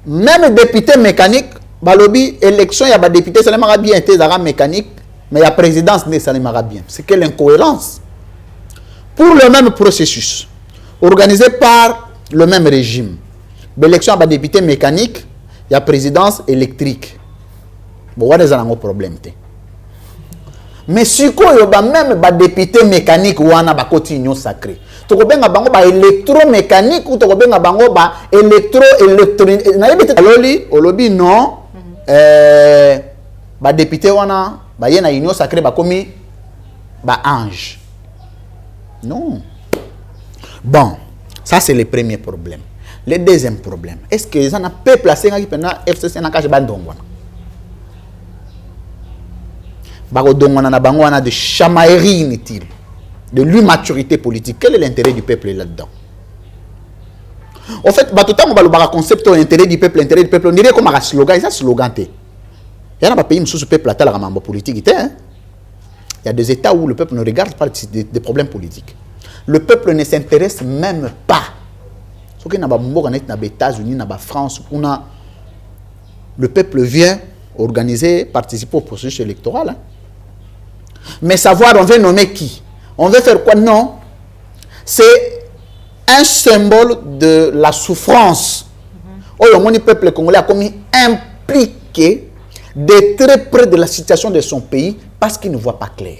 même député mécanique, balobi élection, il y a des députés, ça n'est pas bien été mécanique, mais il y a présidence, ça n'est pas bien. C'est quelle incohérence. Pour le même processus, organisé par le même régime, l'élection, il y a des députés mécaniques, il y a présidence électrique. Bon, il y a un problème. Mais sikoyo, même des députés mécaniques, il y a un quotidien sacré. Tokobenga bango ba électromécanique ou tokobenga bango ba électronique na yebite loli olobi non ba député wana ba yena union sacrée ba komi ba ange. Non. Bon, ça c'est le premier problème. Le deuxième problème, est-ce que ça n'a pas placé qui pendant FCC na kaje bandongwana. Ba ko dongwana na bango wana de chamaillerie inutile. De l'immaturité politique. Quel est l'intérêt du peuple là-dedans? En fait, tout le temps, on va concept l'intérêt du peuple, on dirait comme un slogan, c'est un slogan. Il y a un pays où le peuple a la politique. Il y a des États où le peuple ne regarde pas des problèmes politiques. Le peuple ne s'intéresse même pas. Ce qui est dans les États-Unis, dans la France, le peuple vient organiser, participer au processus électoral. Mais savoir, on veut nommer qui? On veut faire quoi? Non. C'est un symbole de la souffrance. Le peuple congolais a commis impliqué de très près de la situation de son pays parce qu'il ne voit pas clair.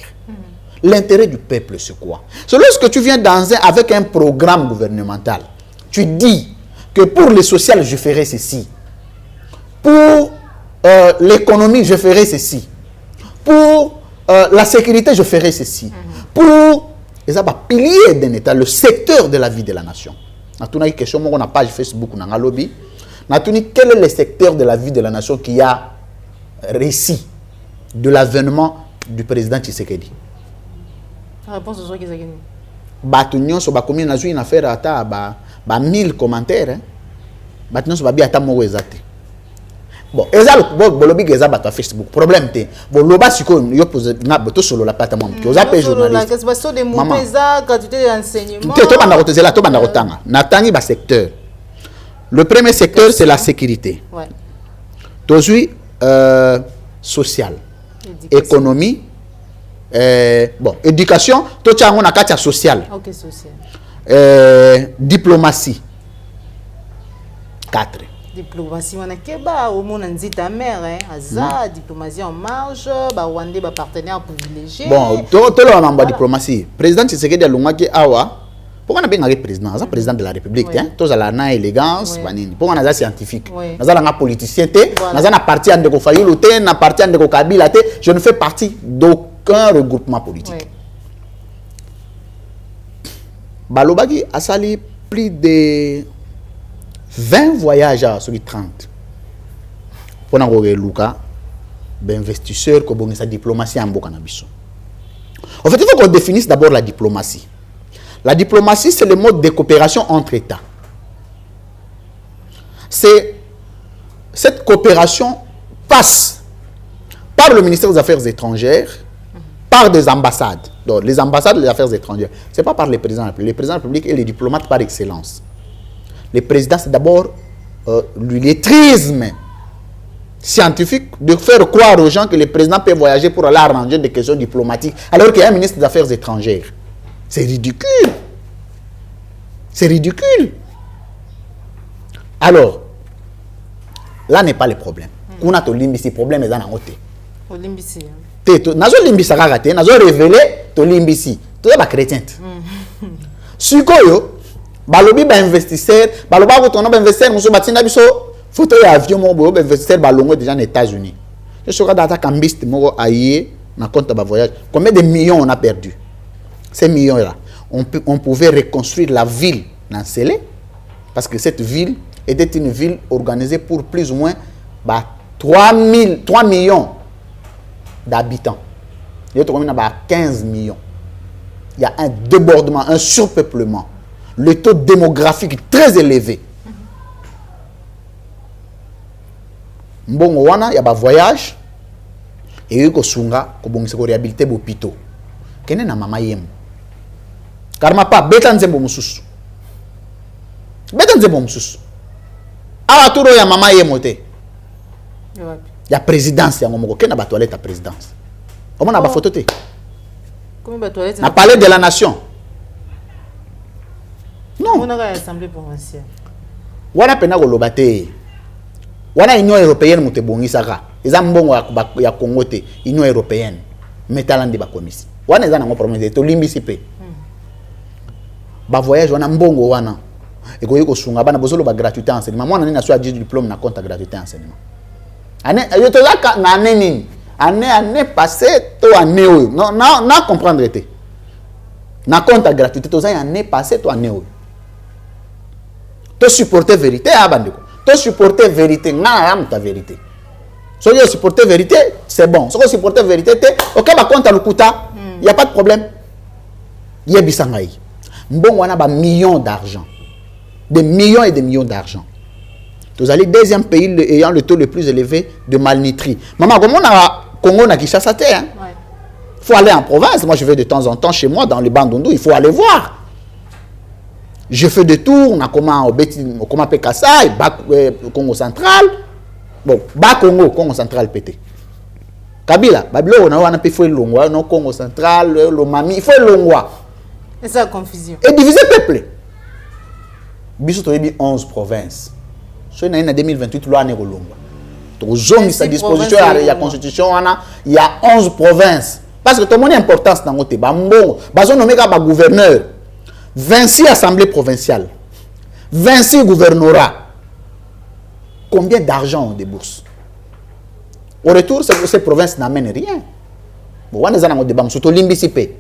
L'intérêt du peuple, c'est quoi? C'est lorsque tu viens avec un programme gouvernemental, tu dis que pour le social, je ferai ceci. Pour l'économie, je ferai ceci. Pour la sécurité, je ferai ceci. Pour les piliers d'un État, le secteur de la vie de la nation. On a une question, on a une page Facebook, on a un lobby. Quel est le secteur de la vie de la nation qui a récit de l'avènement du président Tshisekedi? La réponse est que c'est Batunion sur ba commune une affaire à 1000 commentaires. Batunion sur ba bi ata mo ezate. Bon, ezal bolobi geza bato Facebook. Problème te. Bon loba siko yo pose na boto solo la plate mom. Oza pe journaliste. C'est parce que des mots pesa quantité d'enseignement. To banda kotezela to banda kotanga. Natangi ba secteur. Le premier secteur c'est la sécurité. Ouais. Tozui sociale, économie, bon, éducation, tout ça on a quatre sociale. OK, social. Diplomatie. 4. Diplomatie on a keba au monde nzita mère hein, aza diplomatie en marge, ba wande ba partenaire privilégié. Bon, tout le monde en diplomatie. Président Tshisekedi alunga ki awa. Pourquoi on a bien un président, un président de la République, hein? Tous à la élégance, pourquoi on a un scientifique, on a un politicien, on a un parti de Kofayou, un parti de Kabila, je ne fais partie d'aucun regroupement politique. Balobagi a sali plus de 20 voyages sur les 30. Pour nous Luka, investisseur, qui a sa diplomatie en Bokanabiso. En fait, il faut qu'on définisse d'abord la diplomatie. La diplomatie, c'est le mode de coopération entre États. Cette coopération passe par le ministère des Affaires étrangères, par des ambassades. Donc, les ambassades des Affaires étrangères, ce n'est pas par les présidents de la République. Les présidents de la République et les diplomates par excellence. Les présidents, c'est d'abord l'illettrisme scientifique de faire croire aux gens que les présidents peuvent voyager pour aller arranger des questions diplomatiques, alors qu'il y a un ministre des Affaires étrangères. C'est ridicule. C'est ridicule. Alors, là n'est pas le problème. On a tout limbisi problème dans la haute. Au limbisi. Nazo limbisa kagate, nazo révélé to limbisi. Tout ça ba chrétien. Sukoyo, balobi ba investisseur, baloba ko tono ba investisseur muso batinda biso photo ya avion mo bo investisseur balongo déjà aux États-Unis. Je suis data kambiste mo aye na compte ba voyage. Combien de millions on a perdu? Ces millions-là, on pouvait reconstruire la ville d'Ansele, parce que cette ville était une ville organisée pour plus ou moins 3 millions d'habitants. Il y a 15 millions. Il y a un débordement, un surpeuplement. Le taux démographique est très élevé. Bon, il y a un voyage, et il y a un réhabilité l'hôpital. Quel est maman yem? Car ma pas betan zembo mususu. Betan zembo mususu. Awa turo ya mama yemote. Ya présidence ya ngomoko ke na ba toilette à présidence. Comment na ba photo te? Comment ba toilette? Na palais de la nation. Non. On a l'assemblée provinciale. Wana pena ko lobate. Wana Union européenne mute bongisaka. Eza mbongo ya Congo te, Union européenne. Metalandi ba komisi. Wana eza nango problème to limbisi pe. Ba voyage wana mbongo wana. Eko yiko sunga bana bozolo ba gratuité enseignement. Moi nani na so a diplôme na compte gratuité enseignement. Année yo to la na année nini? Année passée to année oyo. Non na comprendre te. Na compte gratuité to za année passée to année oyo. To supporter vérité abandeko. To supporter vérité na ya ta vérité. Si vous supportez vérité, c'est bon. Si vous supportez vérité, ok, bah compte à l'ukuta, il n'y a pas de problème. Il y a bisangaï. Bon, on a des millions d'argent. Des millions et des millions d'argent. Vous allez deuxième pays ayant le taux le plus élevé de malnutrie. Maman, comment on a Congo na Kinshasa te, hein? Il faut aller en province. Moi, je vais de temps en temps chez moi, dans les Bandundu, il faut aller voir. Je fais des tours, on a comment Pekasa, Congo central. Bon, Congo central pété. Kabila, Babilo, on a fait le Longwa, non Congo central, le Mami, il faut le Longwa. Et ça, confusion. Et diviser peuple. Bissot a 11 provinces. Si on a en 2028, loi n'est pas Longwa. Donc, zone sa disposition, il y a constitution, il y a 11 provinces. Parce que tout le monde a importance dans notre bambon. Bazon nommé comme gouverneur. 26 assemblées provinciales. 26 gouvernorats. Combien d'argent on débourse? Au retour, ces provinces n'amènent rien. Bon, on est dans le débat, surtout l'imbicipé.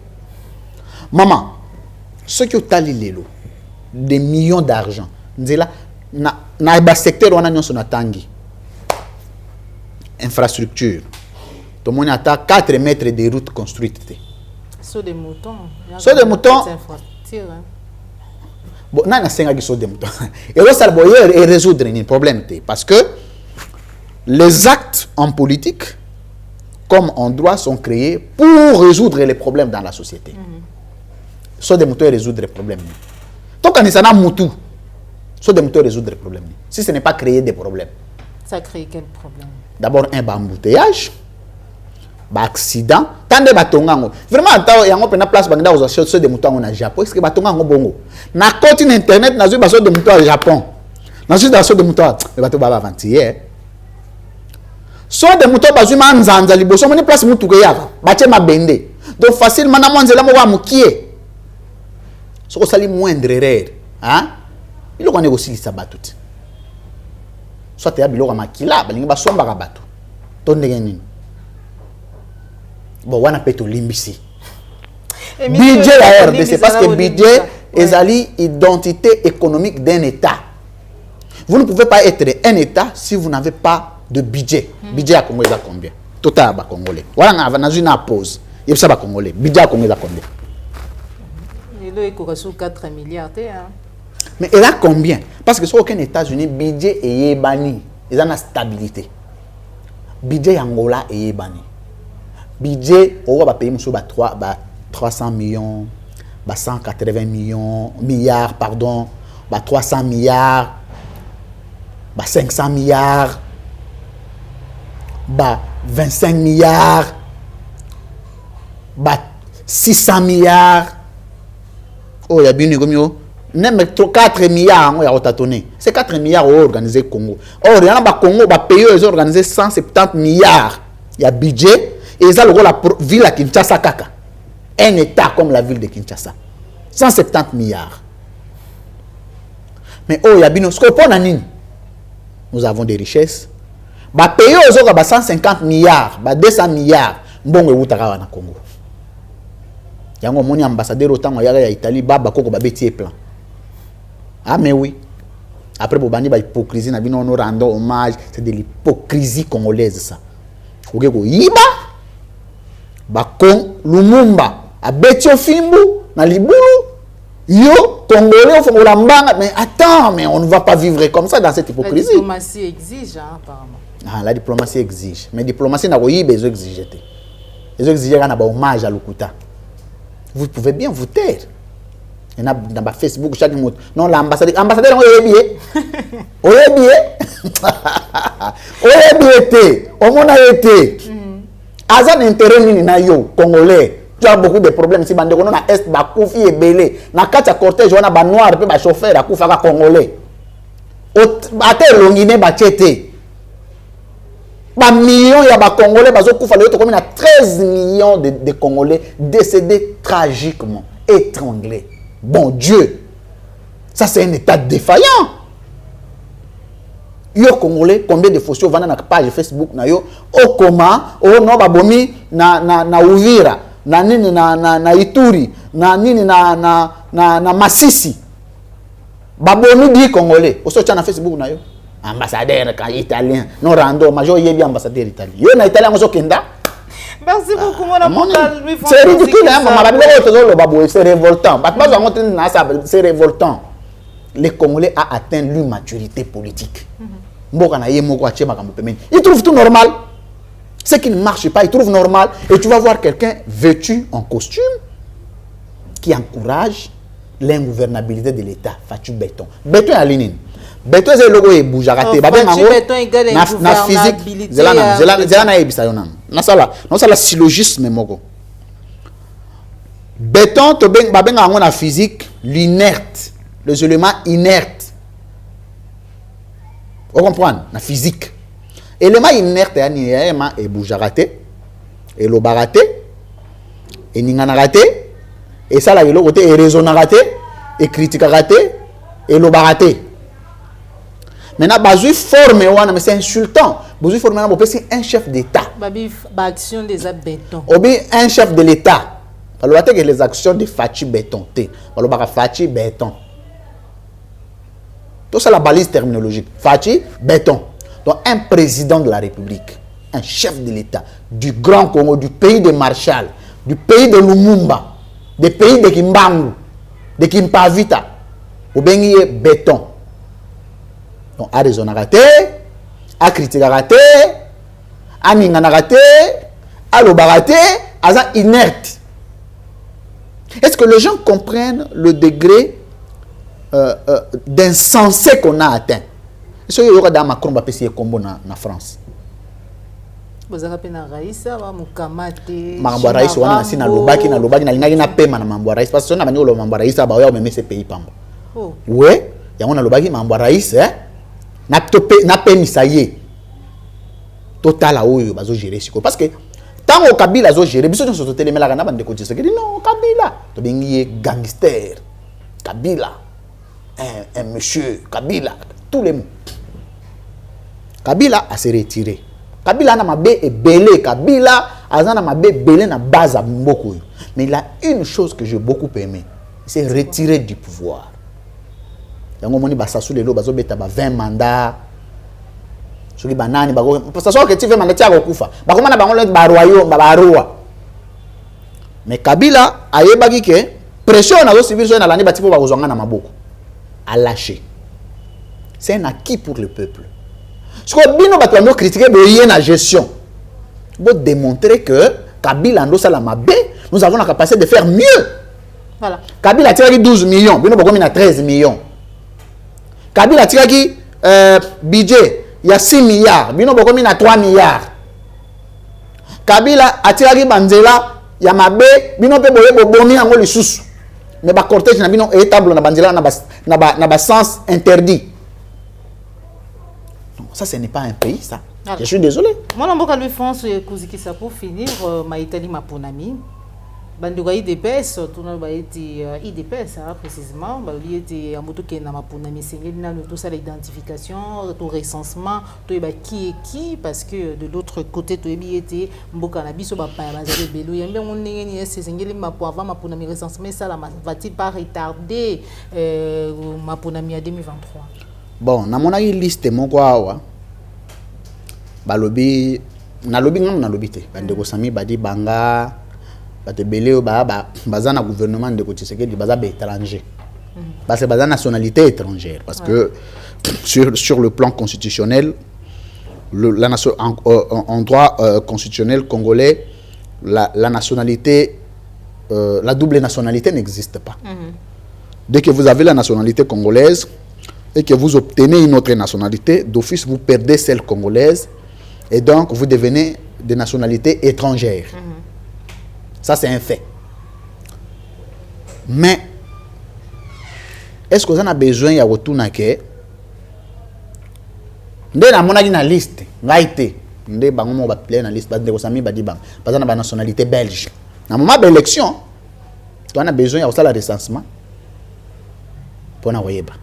Maman, ce qui est allé des millions d'argent, dans le secteur où on a son tangi, infrastructure, tout le monde a 4 mètres de routes construites. Sur des moutons. Sur des moutons. Bon, non, c'est un des moutons. Et là, ça va résoudre un problème. Parce que les actes en politique, comme en droit, sont créés pour résoudre les problèmes dans la société. Soit des moutons résoudre les problèmes. Donc, quand il y a un mouton, soit des moutons résoudre les problèmes. Si ce n'est pas créer des problèmes. Ça crée quel problème? D'abord, un embouteillage, un accident. Tant de batongango. Vraiment, il y a une place où on a acheté des moutons au Japon. Est-ce que batongango bongo? Na côté internet, na acheté des moutons au Japon. Na acheté des moutons. Les bateaux baba avant-hier. Soit des moutons bazu manzanza liboso. Moni place moutou kaya. Bache ma bende. Donc facilement na manzela mo wa mukie. Ce que ça lui moindre erreur, hein? Il a négocié ça batout. Soit tu as biloko makila, balingi ba somba ka bato. Ton ndenge bon, wana peto limbisi. Budget la RDC parce que budget est l'identité économique d'un État. Vous ne pouvez pas être un État si vous n'avez pas de budget. Budget à Congo est à combien? Total à Congolais. Voilà, on a une pause. Il y a Congolais. Budget à Congo est à combien? Il y a 4 milliards. Mais il a combien? Parce que sur aucun États-Unis, budget est banni. Il y a une stabilité. Budget Angola est banni. Budget, on va payer 300 millions, 180 milliards, pardon, 300 milliards, 500 milliards, 25 milliards, 600 milliards. Oh, il y a bien même 4 milliards, on a tâtonné. C'est 4 milliards organisé Congo. Or, il y a un Congo, pays ils ont organisé 170 milliards. Il y a budget. Et ça, la ville à Kinshasa, Kaka. Un État comme la ville de Kinshasa. 170 milliards. Mais oh, il y a bien, nous avons des richesses. Pays ils ont 150 milliards, 200 milliards. Bon, et où tu as Congo. Il y a un ambassadeur autant en Italie, Baba Koko Babeti plan. Ah mais oui. Après Bobani ba hypocrisie na bino on rend hommage, c'est de l'hypocrisie congolaise ça. Ogeko yiba ba kon Lumumba abeti ofimbu na libulu yo congolais au fongola mbanga mais attends mais on ne va pas vivre comme ça dans cette hypocrisie. La diplomatie exige hein, apparemment. Ah la diplomatie exige mais diplomatie na ko yiba ils exigent. Ils exigent na ba hommage à Lukuta. Vous pouvez bien vous taire. Il y a dans Facebook chaque mot. Non, l'ambassadeur, on est bien. On est bien. On est bien. On a été. Azan intérêt ni na yo congolais. Tu as beaucoup de problèmes si bande on a est ba koufi et belé. Na katia cortège on a ba noir pe ba chauffeur a koufa ka congolais. Ate longine ba tchete. Ba millions ya ba congolais bazo koufa le to comme 13 millions de congolais décédés tragiquement, étranglés. Bon Dieu, ça c'est un État défaillant. Yo Congolais, combien de photos vendent dans la page Facebook na yo? O koma, o no babomi na Uvira, na nini na Ituri, na nini na Masisi. Babomi di Congolais. O so na Facebook na yo. Ambassadeur italien, non rando, major yebi ambassadeur italien. Yo na italien so kenda. Merci beaucoup, mon amour. C'est ridicule, c'est révoltant. C'est révoltant. Les Congolais ont atteint leur maturité politique. Ils trouvent tout normal. Ce qui ne marche pas, ils trouvent normal. Et tu vas voir quelqu'un vêtu en costume qui encourage l'ingouvernabilité de l'État. Fatu béton. Béton à l'inin. Béton c'est le logo et bouge à rater. Béton égale ingouvernabilité. Non, ça la syllogisme moko. Béton to ben la physique l'inerte, les éléments inertes. Vous comprenez? La physique. Élément inerte et bouge à rater, et l'eau baraté, et n'ingana raté, et ça là l'autre côté et raison raté, et critique raté, et l'eau baraté. Maintenant, Bazoui forme, mais c'est insultant. Bazoui forme, c'est un chef d'État. Action des béton. Obi un chef de l'État. Alors, que les actions de Fachi béton. Alors, Fachi béton. Tout ça, la balise terminologique. Fachi béton. Donc, un président de la République, un chef de l'État, du Grand Congo, du pays de Marshall, du pays de Lumumba, des pays de Kimbangu, de Kimpavita, ou bien béton. Donc, à raison raté, à critique raté, à ningana raté, à l'oba raté, à ça inerte. Est-ce que les gens comprennent le degré d'insensé qu'on a atteint? Ce que dans Macron va passer combo na France. Vous avez na Raïssa wa mukamate. Mambo Raïssa wana na lobaki na linga na pema na mambo Raïssa parce que na banyo lo mambo Raïssa ba ya même ces pays pambo. Oh. Ouais, yango na lobaki mambo Raïssa na topé na pemisa ye. Total a oyo bazo gérer siko parce que tant au Kabila zo gérer biso nyonso to telemela na bande ko tse que non Kabila to bengi gangster. Kabila un monsieur Kabila tous les mots. Kabila a se retiré. Kabila na mabe est belé. Kabila a na mabe belé na base à Mboko. Mais il a une chose que j'ai beaucoup aimé, c'est retirer du pouvoir. Yango moni ba sasu lelo bazo beta ba 20 mandats. Soki banani ba parce que que tu veux mandat ya kufa. Ba komana ba ngolo ba royo ba roa. Mais Kabila a yebaki ke pression na zo civil so na landi ba tipo ba kozanga na maboko. A lâché. C'est un acquis pour le peuple. Ce que bino ba to critiquer la gestion. Pour démontrer que Kabila ndo sala mabe, nous avons la capacité de faire mieux. Voilà. Kabila a tiré 12 millions, bino ba komina 13 millions. Kabila a tiré budget, il y a 6 milliards, bino ba komina 3 milliards. Kabila a tiré banzela, il y a mabe, bino pe boye bo bomi yango lisusu. Mais ba cortège na bino étable na banzela na ba sens interdit. Ça, ce n'est pas un pays, ça. Alors, je suis désolé. Moi, je suis France, ça pour finir, ma Italie, ma ponami. Bandouga IDPS, tout le monde été IDPS, précisément. Il était en moto qui est dans ma ponami, c'est tout ça, l'identification, tout recensement, tout qui est qui, parce que de l'autre côté, tout était Mbokanabi, so papa, bazali belo. Il y a bien on est c'est singeli ma pour avant ma ponami recensement, ça va-t-il pas retarder ma ponami à 2023? Bon, na mona liste moko awa balobi na lobi ngam na lobi te bande ko sami badi banga bate beleo bazana gouvernement de ko Tshisekedi baza ba étranger parce que baza nationalité étrangère parce que sur le plan constitutionnel en droit constitutionnel congolais la nationalité la double nationalité n'existe pas. Dès que vous avez la nationalité congolaise et que vous obtenez une autre nationalité, d'office vous perdez celle congolaise et donc vous devenez de nationalité étrangère. Ça c'est un fait. Mais est-ce que vous en avez besoin de retourner que ndé na mona na liste ngaité ndé bango mo ba plein na liste ba ndeko sami ba di bang parce que na nationalité belge. Na moment d'élection, tu as besoin de ça le recensement pour na weba.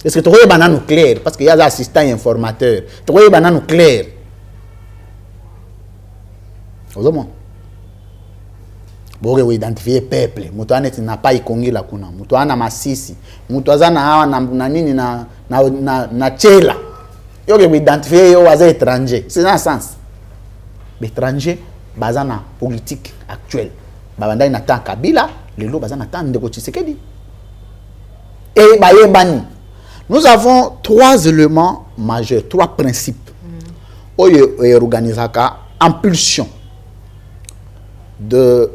Est-ce que tu as un clair? Parce qu'il y a des assistants et informateurs. Tu as un clair. Vous avez identifié le peuple. Mutuane n'a pas ikongi la kuna. Mutuana masisi. Mutuazana hawa na nini na chela. Yo que identifier yo waza étranger. C'est dans ce sens. L'étranger bazana politique actuelle. Babanda ina tan Kabila, lelo bazana tan ndeko Tshisekedi. Et baye bani. Nous avons 3 éléments majeurs, 3 principes. Organisaka impulsion de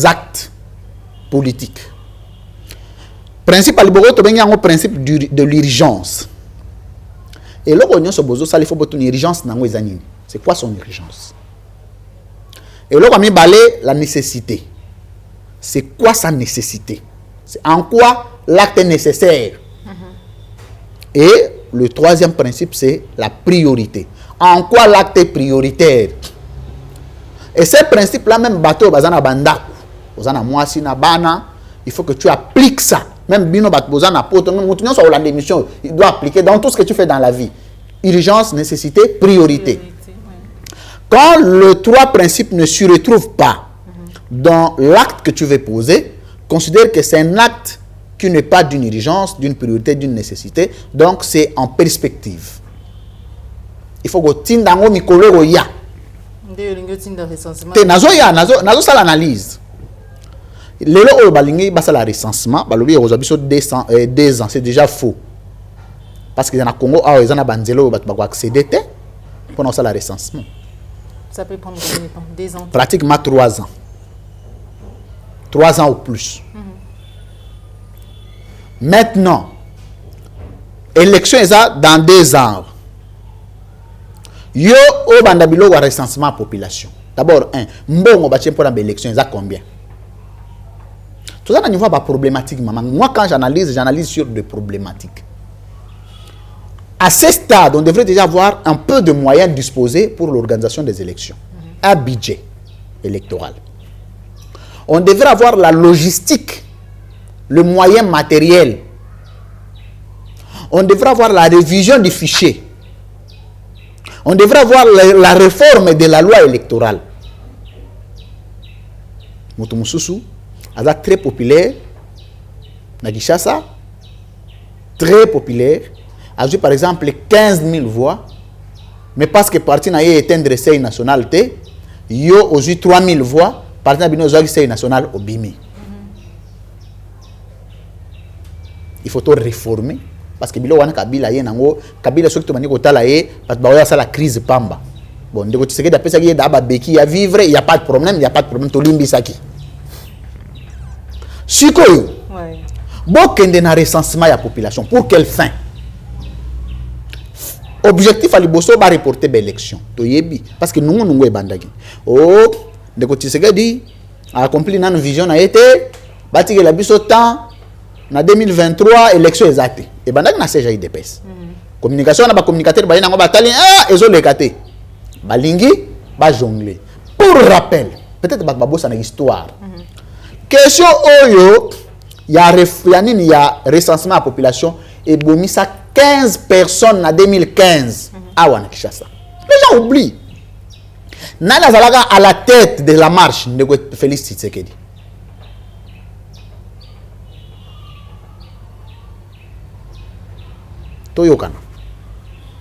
actes politiques. Principe al principe de l'urgence. Et là, on a il faut une urgence. C'est quoi son urgence? Et là, on a la nécessité. C'est quoi sa nécessité? C'est en quoi l'acte est nécessaire? Et le 3e principe, c'est la priorité. En quoi l'acte est prioritaire? Et ce principe-là, même bateau, bazana banda, bazana moisi na bana, il faut que tu appliques ça. Même bino bat bazana poto, même maintenant sur la démission, il doit appliquer dans tout ce que tu fais dans la vie. Urgence, nécessité, priorité. Quand les 3 principes ne se retrouvent pas dans l'acte que tu veux poser, considère que c'est un acte qui n'est pas d'une urgence, d'une priorité, d'une nécessité. Donc, c'est en perspective. Il faut que tu aies mikolo ya. Nazo ça l'analyse. Lelo o balingi basa la recensement, balobi ozabiso 2 ans, c'est déjà faux. Parce que dans le Congo, ils ont banzelo ba accéder pour ça la recensement. Ça peut prendre combien de temps? 2 ans. Pratiquement 3 ans. 3 ans ou plus. Maintenant, élection eza dans 2 ans. Yo au bandabilo wa recensement population. D'abord mbongo ba pour la élection eza combien? Tout ça, on niveau pas problématique, maman. Moi, quand j'analyse sur des problématiques. À ce stade, on devrait déjà avoir un peu de moyens disposés pour l'organisation des élections. Un budget électoral. On devrait avoir la logistique, le moyen matériel. On devrait avoir la révision du fichier. On devrait avoir la réforme de la loi électorale. Moutoumoussousou. Très populaire, na Kinshasa, très populaire, a eu par exemple 15 000 voix, mais parce que parti n'a éteindre le nationalité, il y a eu 3 000 voix, parti n'a pas eu national au Bimi. Il faut tout réformer, parce que Bilo wana Kabila yé nango, Kabila ceux qui t'ont dit que t'as parce que ça la crise pamba. Bon, de côté c'est que d'après ça qu'il y a d'aba beki à vivre, il y a pas de problème, tout limbisaki. Si quoi bon qu'il y ait un recensement de la population, pour quelle fin? Objectif à l'Iboso va reporter l'élection. Parce que nous sommes bandagi. Oh, de côté c'est que dit, accompli notre vision a été, bâti que la biso temps, en 2023, élection exacte. Et bandagi n'a déjà eu des pèses. Communication, on a pas communicateur, bah y'en a pas talent, ils ont les gâtés. Balingi, ba jongler. Pour rappel, peut-être bah babo ça une histoire. Question oyo, il y a recensement de la population et bomi ça 15 personnes en 2015 à Wanakishasa. Les gens oublient. Nana Zalaga à la tête de la marche de Félix Tshisekedi. Toyokana.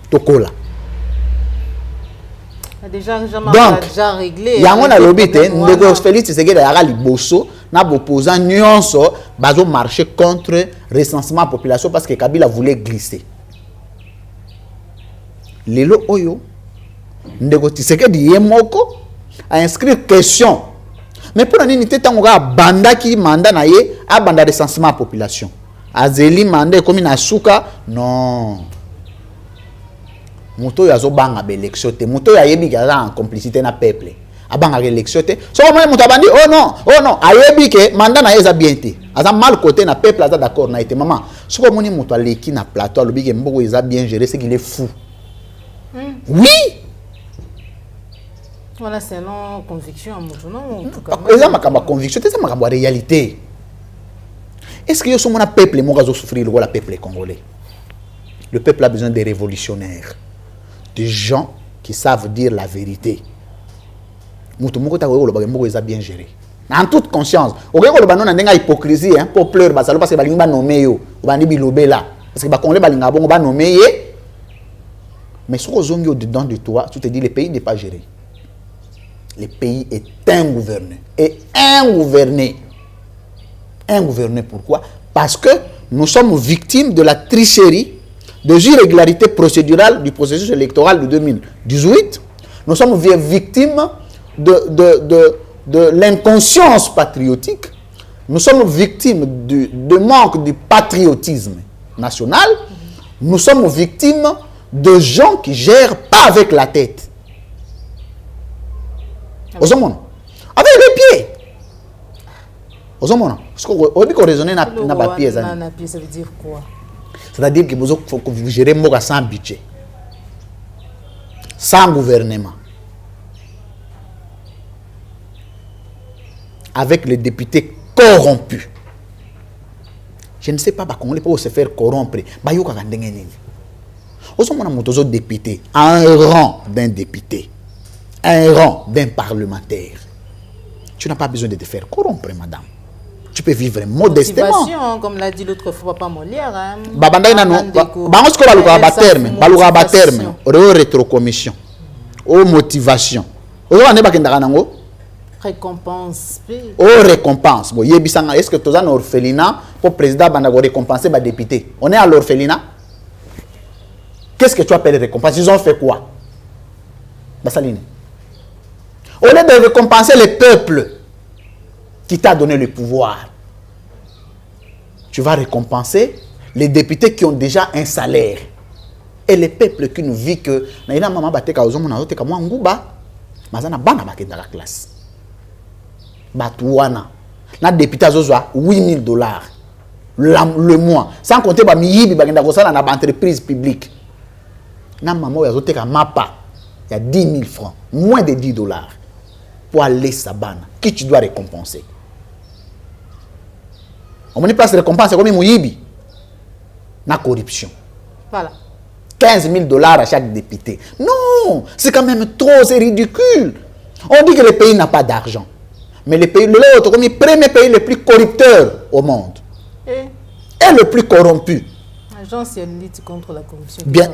Tokola. Déjà, donc, déjà réglé. Il y a un lobby, Félix Tshisekedi a liboso, n'a opposant nuance, bazo marché contre recensement de la population parce que Kabila voulait glisser. Lelo oyo, ndeko Tshisekedi yemoko a inscrit question. Mais pour une unité tangoga banda qui manda na ye a banda recensement de la population. Azeli manda comme na suka non. Moto yazo banga l'élection te moto ya yebi gaza en complicité na peuple abanga l'élection te so mo moto abandi oh non ayebi ke mandat na eza bien te aza mal côté na peuple aza d'accord na été maman so ko moni moto aleki na plateau lobi ke mboko eza bien géré c'est qu'il est fou. Oui, voilà, c'est non conviction à moto non en tout cas eza makamba conviction te eza makamba réalité. Est-ce que yo so mona peuple mo gazo souffrir le peuple congolais? Le peuple a besoin des révolutionnaires, des gens qui savent dire la vérité. Moutoumoko ta wolo bagembo eza bien géré. En toute conscience. Okeko lo banona ndenga hypocrisie hein pour pleurer basalo parce que balingi ba nommer yo, bandi bilobela parce que ba congolais balinga bongo ba nommer ye. Mais sur zongi au dedans de toi, tu te dis le pays n'est pas géré. Le pays est ingouverné. Et ingouverné. Ingouverné pourquoi? Parce que nous sommes victimes de la tricherie, des irrégularités procédurales du processus électoral de 2018. Nous sommes victimes de l'inconscience patriotique. Nous sommes victimes du manque du patriotisme national. Nous sommes victimes de gens qui ne gèrent pas avec la tête. Avec les pieds. Parce qu'on raisonne na pied. Ça veut dire quoi? C'est-à-dire que vous gérez sans budget, sans gouvernement, avec les députés corrompus. Je ne sais pas comment on peut se faire corrompre. Vous député, un rang d'un député, un rang d'un parlementaire. Tu n'as pas besoin de te faire corrompre, madame. Tu peux vivre modestement. Comme l'a dit l'autre fois, papa Molière. Terme, rétrocommission, motivation. Récompense. Récompense. Est-ce que tu as un orphelinat pour le président récompenser les députés? On est à l'orphelinat. Qu'est-ce que tu appelles récompense? Ils ont fait quoi? Bassaline. Au lieu de récompenser le peuple qui t'a donné le pouvoir, tu vas récompenser les députés qui ont déjà un salaire. Et les peuples qui nous vivent que na maman bateka ozomo na oteka mwa nguba mazana bana bakenda la classe. Batouana na député azozwa $8,000 le mois sans compter ba miyibi bakenda kosala na entreprise publique. Na maman yazoteka mapa il y a 10 000 francs, moins de $10 pour aller sabana. Qui tu dois récompenser? On ne passe récompense comme Mouyibi. La corruption. Voilà. $15,000 à chaque député. Non, c'est quand même trop, c'est ridicule. On dit que le pays n'a pas d'argent. Mais le pays, l'autre, comme le premier pays le plus corrupteur au monde. Et le plus corrompu. Agence de lutte contre la corruption. Bien.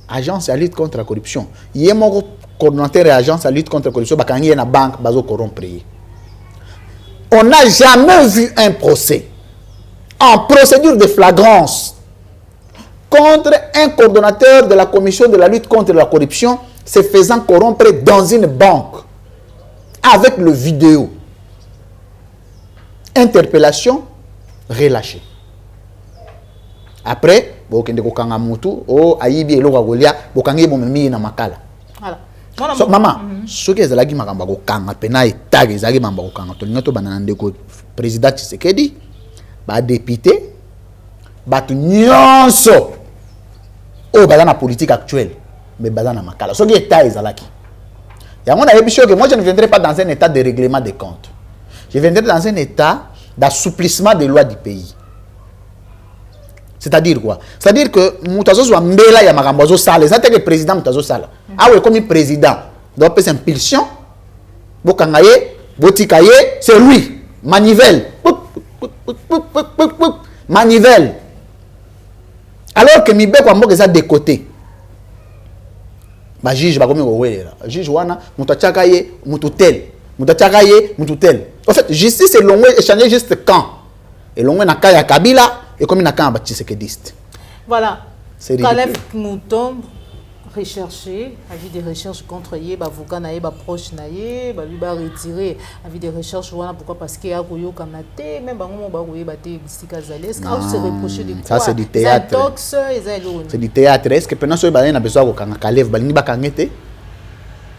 Agence de lutte contre la corruption. Il y a mon coordonnateur et agence de lutte contre la corruption. Quand il y a une banque, il corrompre. On n'a jamais vu un procès en procédure de flagrance contre un coordonnateur de la commission de la lutte contre la corruption se faisant corrompre dans une banque avec le vidéo. Interpellation, relâché. Après, bokende kokanga mutu o ayibi eloko golia bokangi bomemi na makala. Voilà. So mama, soki ezalaki makamba kokanga pena etagi ezalaki mamba kokanga to lingato banana ndeko président Tshisekedi ba député batu nyonso o baza na politique actuelle mais baza na makala. Soki eta ezalaki. Yango na yebiso que moi je ne viendrai pas dans un état de règlement des comptes. Je viendrai dans un état d'assouplissement des lois du pays. C'est-à-dire quoi? C'est-à-dire que Moutazo soit mbela ya makambozo sale. C'est-à-dire que le président Moutazo sale. Ah oui, comme président. Donc, c'est impulsion. Bokangaye, Botikaye, c'est lui. Manivelle. Manivelle. Alors que Mibe kwa mboka ça de côté. Ba juge ba komi wele la. Juge wana mutachakaye, mututel. Mutachakaye, mututel. En fait, justice est longue échanger juste quand. Et longue na kaya Kabila. Et comme il n'a qu'un Tshisekidiste. Voilà. C'est Caleb Moutombe, recherché, avis de recherche contre Yé, avocat naïe, proche naïe, lui va retirer avis de recherche. Voilà pourquoi parce qu'il y a Goyo Kamate, même Bango Bagoye Baté, Bistikazalé. Est-ce qu'on se reprocher de quoi? Ça c'est du théâtre. C'est du théâtre. Est-ce que pendant ce temps, il a besoin de Caleb Balini Bakangete?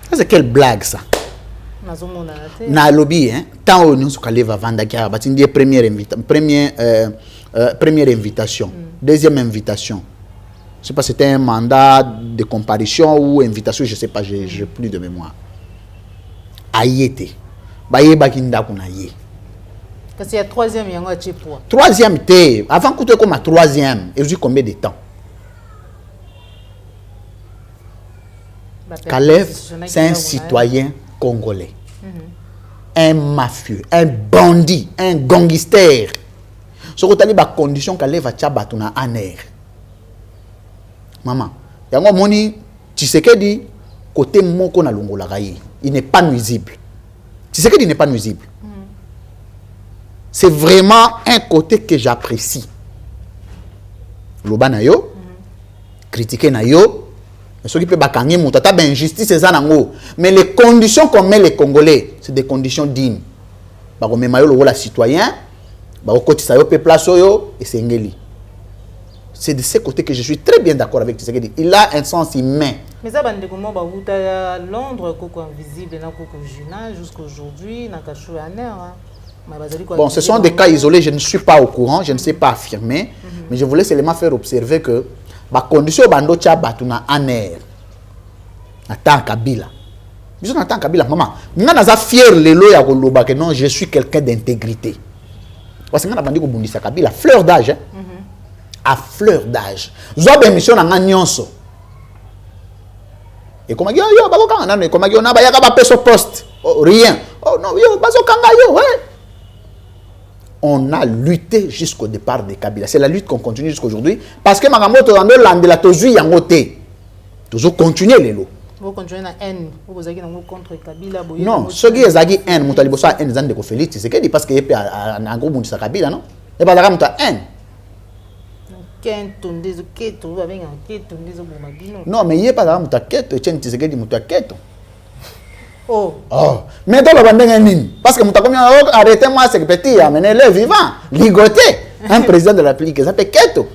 Ça c'est quelle blague ça? Na lobby, hein? Tant on nous Caleb va vendre qui a bâti une première invitation, deuxième invitation. Je ne sais pas si c'était un mandat de comparution ou invitation, je ne sais pas, je n'ai plus de mémoire. Ayete. Baye bakinda kunaye. Parce qu'il y a troisième, il y a un tchèpois. Troisième, avant que tu aies comme à troisième, et je combien de temps? Caleb, c'est un citoyen congolais. Un mafieux, un bandit, un gangster. Ce que tu as dit, condition qu'elle va tchabatuna en air. Maman, il y a un moni, Tshisekedi, côté moko na longola gaye, il n'est pas nuisible. Tshisekedi n'est pas nuisible. C'est vraiment un côté que j'apprécie. Loba na yo, critiquer na yo, ceux qui peuvent bakangi moutata ben injustice c'est ça nango. Mais les conditions qu'on met les Congolais, c'est des conditions dignes. Ba ko mema yo lo la citoyen. C'est de ce côté que je suis très bien d'accord avec Tshisekedi. Il a un sens humain. Mais ça, c'est comment à Londres, invisible, jusqu'à aujourd'hui, bon, ce sont des cas isolés, je ne suis pas au courant, je ne sais pas affirmer, mais je voulais seulement faire observer que la condition bando tcha batuna en air. Attends Kabila. Je suis Nathan Kabila, maman. Je suis fier que non, je suis quelqu'un d'intégrité. Parce que nous avons dit Kabila, fleur d'âge. Hein? À fleur d'âge. Nous avons une mission dans Nyonso. Et comme on a poste. Rien. Oh non, on a lutté jusqu'au départ de Kabila. C'est la lutte qu'on continue jusqu'à aujourd'hui. Parce que Magamoto Rando Landela Tozu Yangote. Toujours continuer les lots. Vous continuez à haine. Vous avez contre Kabila. Non, ce qui est haine, vous avez besoin haine de Félix. C'est que parce qu'il y a un gros monde de Kabila, non? Et pas la haine. Non, mais il n'y a pas de quête. Tu sais que tu quête. Oh. Mais dans le banding, parce que tu as arrêté moi, c'est que petit, amener le vivant, ligoté. Un président de la République, ça fait keto.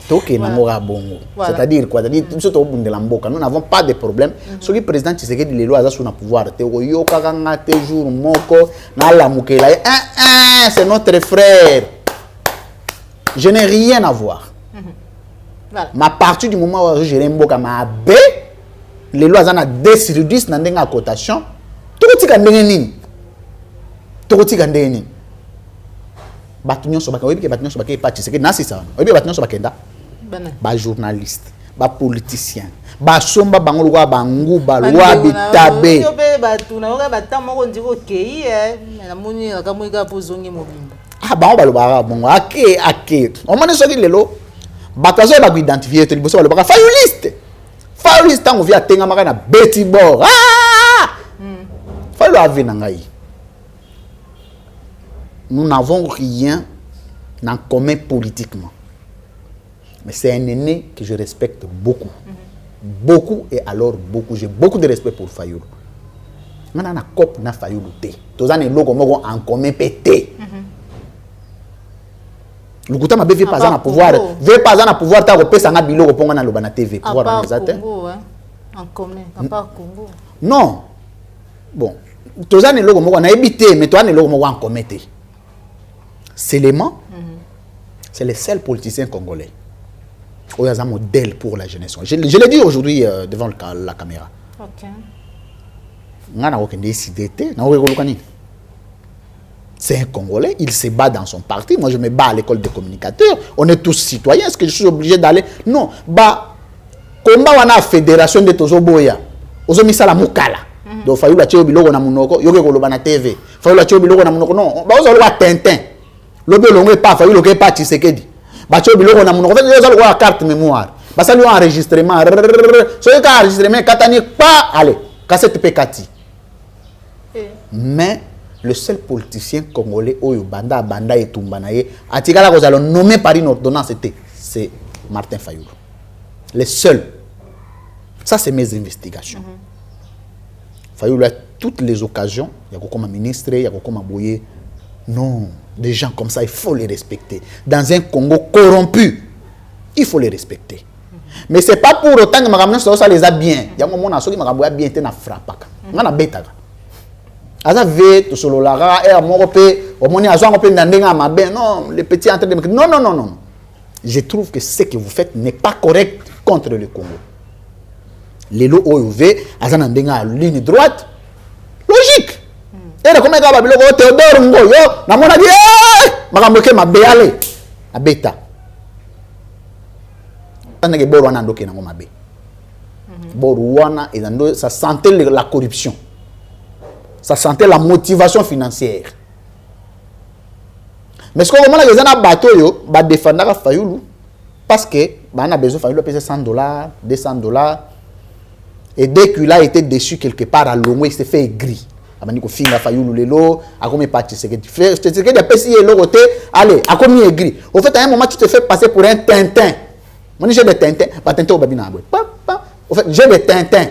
C'est-à-dire quoi? C'est-à-dire nous n'avons pas de problème. Ce qui est président Tshisekedi les lois sur le pouvoir. C'est notre frère. Je n'ai rien à voir. Voilà. Mais à partir du moment où j'ai un ma B, les lois en a 10 sur 10 dans une cotation. Tout le monde est Batunyo sobaka oyebi ke batunyo sobaka pas Tshisekedi na sisa oyebi batunyo sobaka kenda ba journaliste ba politicien ba somba bango lwa bangu ba lwa bitabe obe batuna oka batamo ko ndiko kei na moni akamwika pozonge mobimba bango ba lobaka bongo ake o moni soki lelo batazo ba identifier to liboso ba lobaka fayuliste tango via tenga maka na beti bor fayulu avena ngai. Nous n'avons rien en commun politiquement. Mais c'est un aîné que je respecte beaucoup. Beaucoup et alors beaucoup. J'ai beaucoup de respect pour Fayoulou. On a un cop na Fayoulou. Tous les gens en commun pété. Le gouvernement veut pas en pouvoir. Veut pas en pouvoir. Tu as repéré ça na bilo reponga na loba na TV. Pouvoir organisateur. En commun. Pas Congo. Non. Bon. Tous les gens on a évité, mais toi les gens en commun. Célément, c'est le seul politicien congolais. Il y a un modèle pour la jeunesse. Je l'ai dit aujourd'hui devant la caméra. Ok. C'est un Congolais, il se bat dans son parti. Moi, je me bats à l'école des communicateurs. On est tous citoyens. Est-ce que je suis obligé d'aller? Non. Combat on a la fédération de Tozoboya. Ozo misala mukala. Donc, il faut que tu bilogo na munoko, yoke koloba na TV. Faut que tu bilogo na munoko. Non, ba ozo lo Tintin. Lobe longue pas fa lo ke pas Tshisekedi ba cho biloko na munoko fait yo la carte mémoire ba ça lui enregistrement so yo ka enregistrement katani pas allez cassette pekati mais le seul politicien congolais oyo banda et tumbanaye atikala ko zalo nommé par une ordonnance c'est Martin Fayulu le seul. Ça c'est mes investigations. Fayulu a toutes les occasions ya ko comme ministre ya ko comme boyer. Non, des gens comme ça, il faut les respecter. Dans un Congo corrompu, il faut les respecter. Mais ce n'est pas pour autant que ça les a bien. Il y a un moment où ils ont bien été frappés. Ils ont bien été. Non, les petits entre de... Non. Je trouve que ce que vous faites n'est pas correct contre le Congo. Les lots OUV, ils ont une ligne droite. Logique. Et là, comment est-ce que Théodore Ngoyo, na mona dit, makamboke mabeale, abeta. Tandis que Borwana ndoke na ngoma be. Borwana et ça sentait la corruption. Ça sentait la motivation financière. Mais ce que les gens bateau yo, ba défendre Fayulu parce que on a besoin de Fayulu payer $100, $200 et dès qu'il a été déçu quelque part à Lomé, il s'est fait aigri. Amani ko finga Fayulu lelo akomi parti Tshisekedi a pesi le côté allez akomi aigri. Au fait à un moment tu te fais passer pour un Tintin. Moi j'ai des Tintins, pas Tintin au babina abwe. Au fait j'ai des Tintins.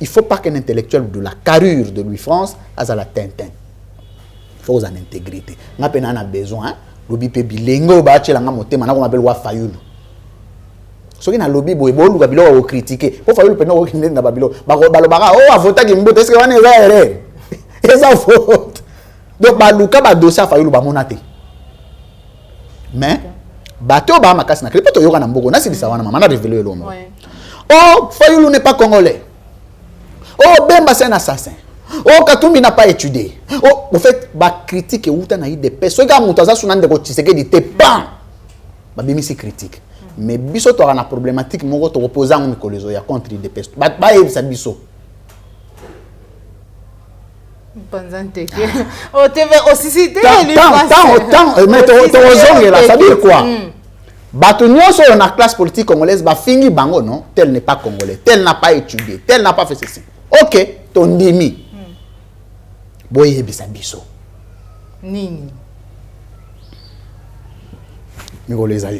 Il faut pas qu'un intellectuel de la carrure de Louis France a la Tintin. Il faut en intégrité. On a besoin lobi pe bilengo ba tshela nga motema na ko mabelo wa Fayulu. Soki na lobby boy bo luka bilo ko critiquer po Fayulu pena ko kinde na babilo ba balobaka o avota ki mbote est-ce que wana eza erreur eza faute donc ba luka ba dossier Fayulu ba monate mais bato ba makasi na klepo to yoka na mboko na silisa wana mama na révéler le homme oh Fayulu n'est pas congolais oh Bemba c'est un assassin oh Katumbi n'a pas étudié oh en fait ba critique uta na ide pe so ga mutaza sunande ko Tshisekedi te pan ba bimisi critique. Mais biso to na problématique moko to opposant mikolozo ya contre des pestes ba yebisa biso panzante ke o TV aussi cité lui tant mais to ozongela ça veut quoi bato nyonso na classe politique congolaise ba fingi bango non tel n'est pas congolais tel n'a pas étudié tel n'a pas fait ceci OK ton ndimi boye yebisa biso nini mikolo ezali.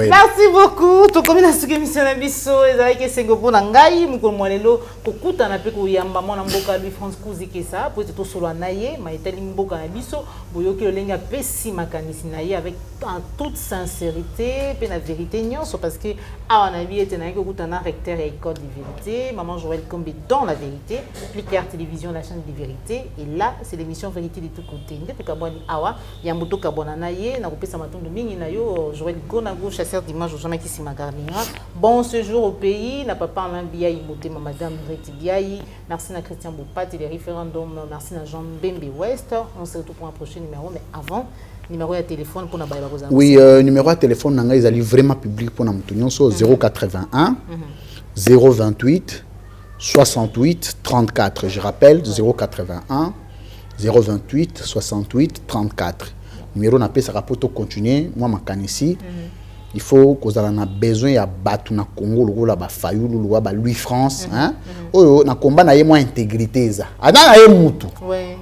Merci beaucoup. To comme na suki mission na biso ezali ke sengo pona ngai mikolo mwalelo kokuta na pe ko yamba mona mboka Louis France Kuzikesa pour to solo na ye ma etali mboka na biso boyoki olenga pesi makanisi na ye avec en toute sincérité pe na vérité nyonso parce que awa na bi ete na ye kokuta na recteur et école de vérité maman Joël Kombe dans la vérité Pliquer télévision la chaîne de vérité et là c'est l'émission vérité de tout côté ndete kaboni awa ya moto kabona na ye na kopesa matondo mingi na yo Joël Gonago chasseur dimanche aujourd'hui qui s'y magarnira bon séjour au pays n'a pas parlé un biaï moté madame Reti Biaï merci à Christian Boupat et les référendums merci à Jean Bembe West on se retrouve pour un prochain numéro mais avant numéro de téléphone pour n'abailler la oui numéro de téléphone nanga ils allaient vraiment public pour na mutunyon so 081 028 68 34 je rappelle 081 028 68 34 numéro na pesa rapoto continuer moi makanisi il faut que on a besoin ya batu na Congo lokola ba Fayulu lokola ba Louis France hein oyo na combat na ye moi intégrité za ana ye mutu ouais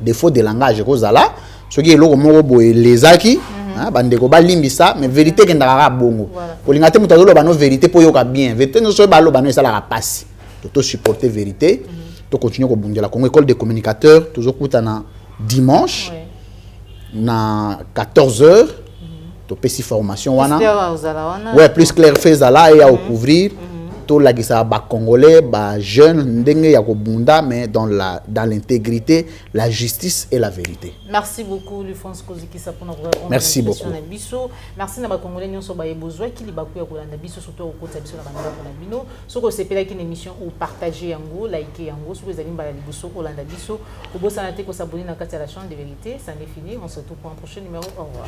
défaut de langage ko zala soki eloko moko boye lezaki hein bandeko ba limbisa mais vérité ke ndaka bongo kolinga te mutu azolo ba no vérité po yoka bien vérité no so ba lo ba no esala ka passe to supporter vérité to continuer ko bundela Congo école des communicateurs toujours kutana dimanche na 14h to pesi formation wana ouais plus clair fait là et à couvrir to la gisa ba congolais ba jeune ndenge ya ko bunda mais dans l'intégrité la justice et la vérité. Merci beaucoup Louis France Kuzikesa pour notre merci beaucoup merci na ba congolais nyonso ba yebozwa ki li ba ku ya kolanda biso surtout au côté biso na banda ko na bino soko sepela ki émission ou partager yango liker yango soko ezali mbala liboso kolanda biso ko bosa na te ko s'abonner na kati ya la chaîne de vérité ça n'est fini on se retrouve pour un prochain numéro au revoir.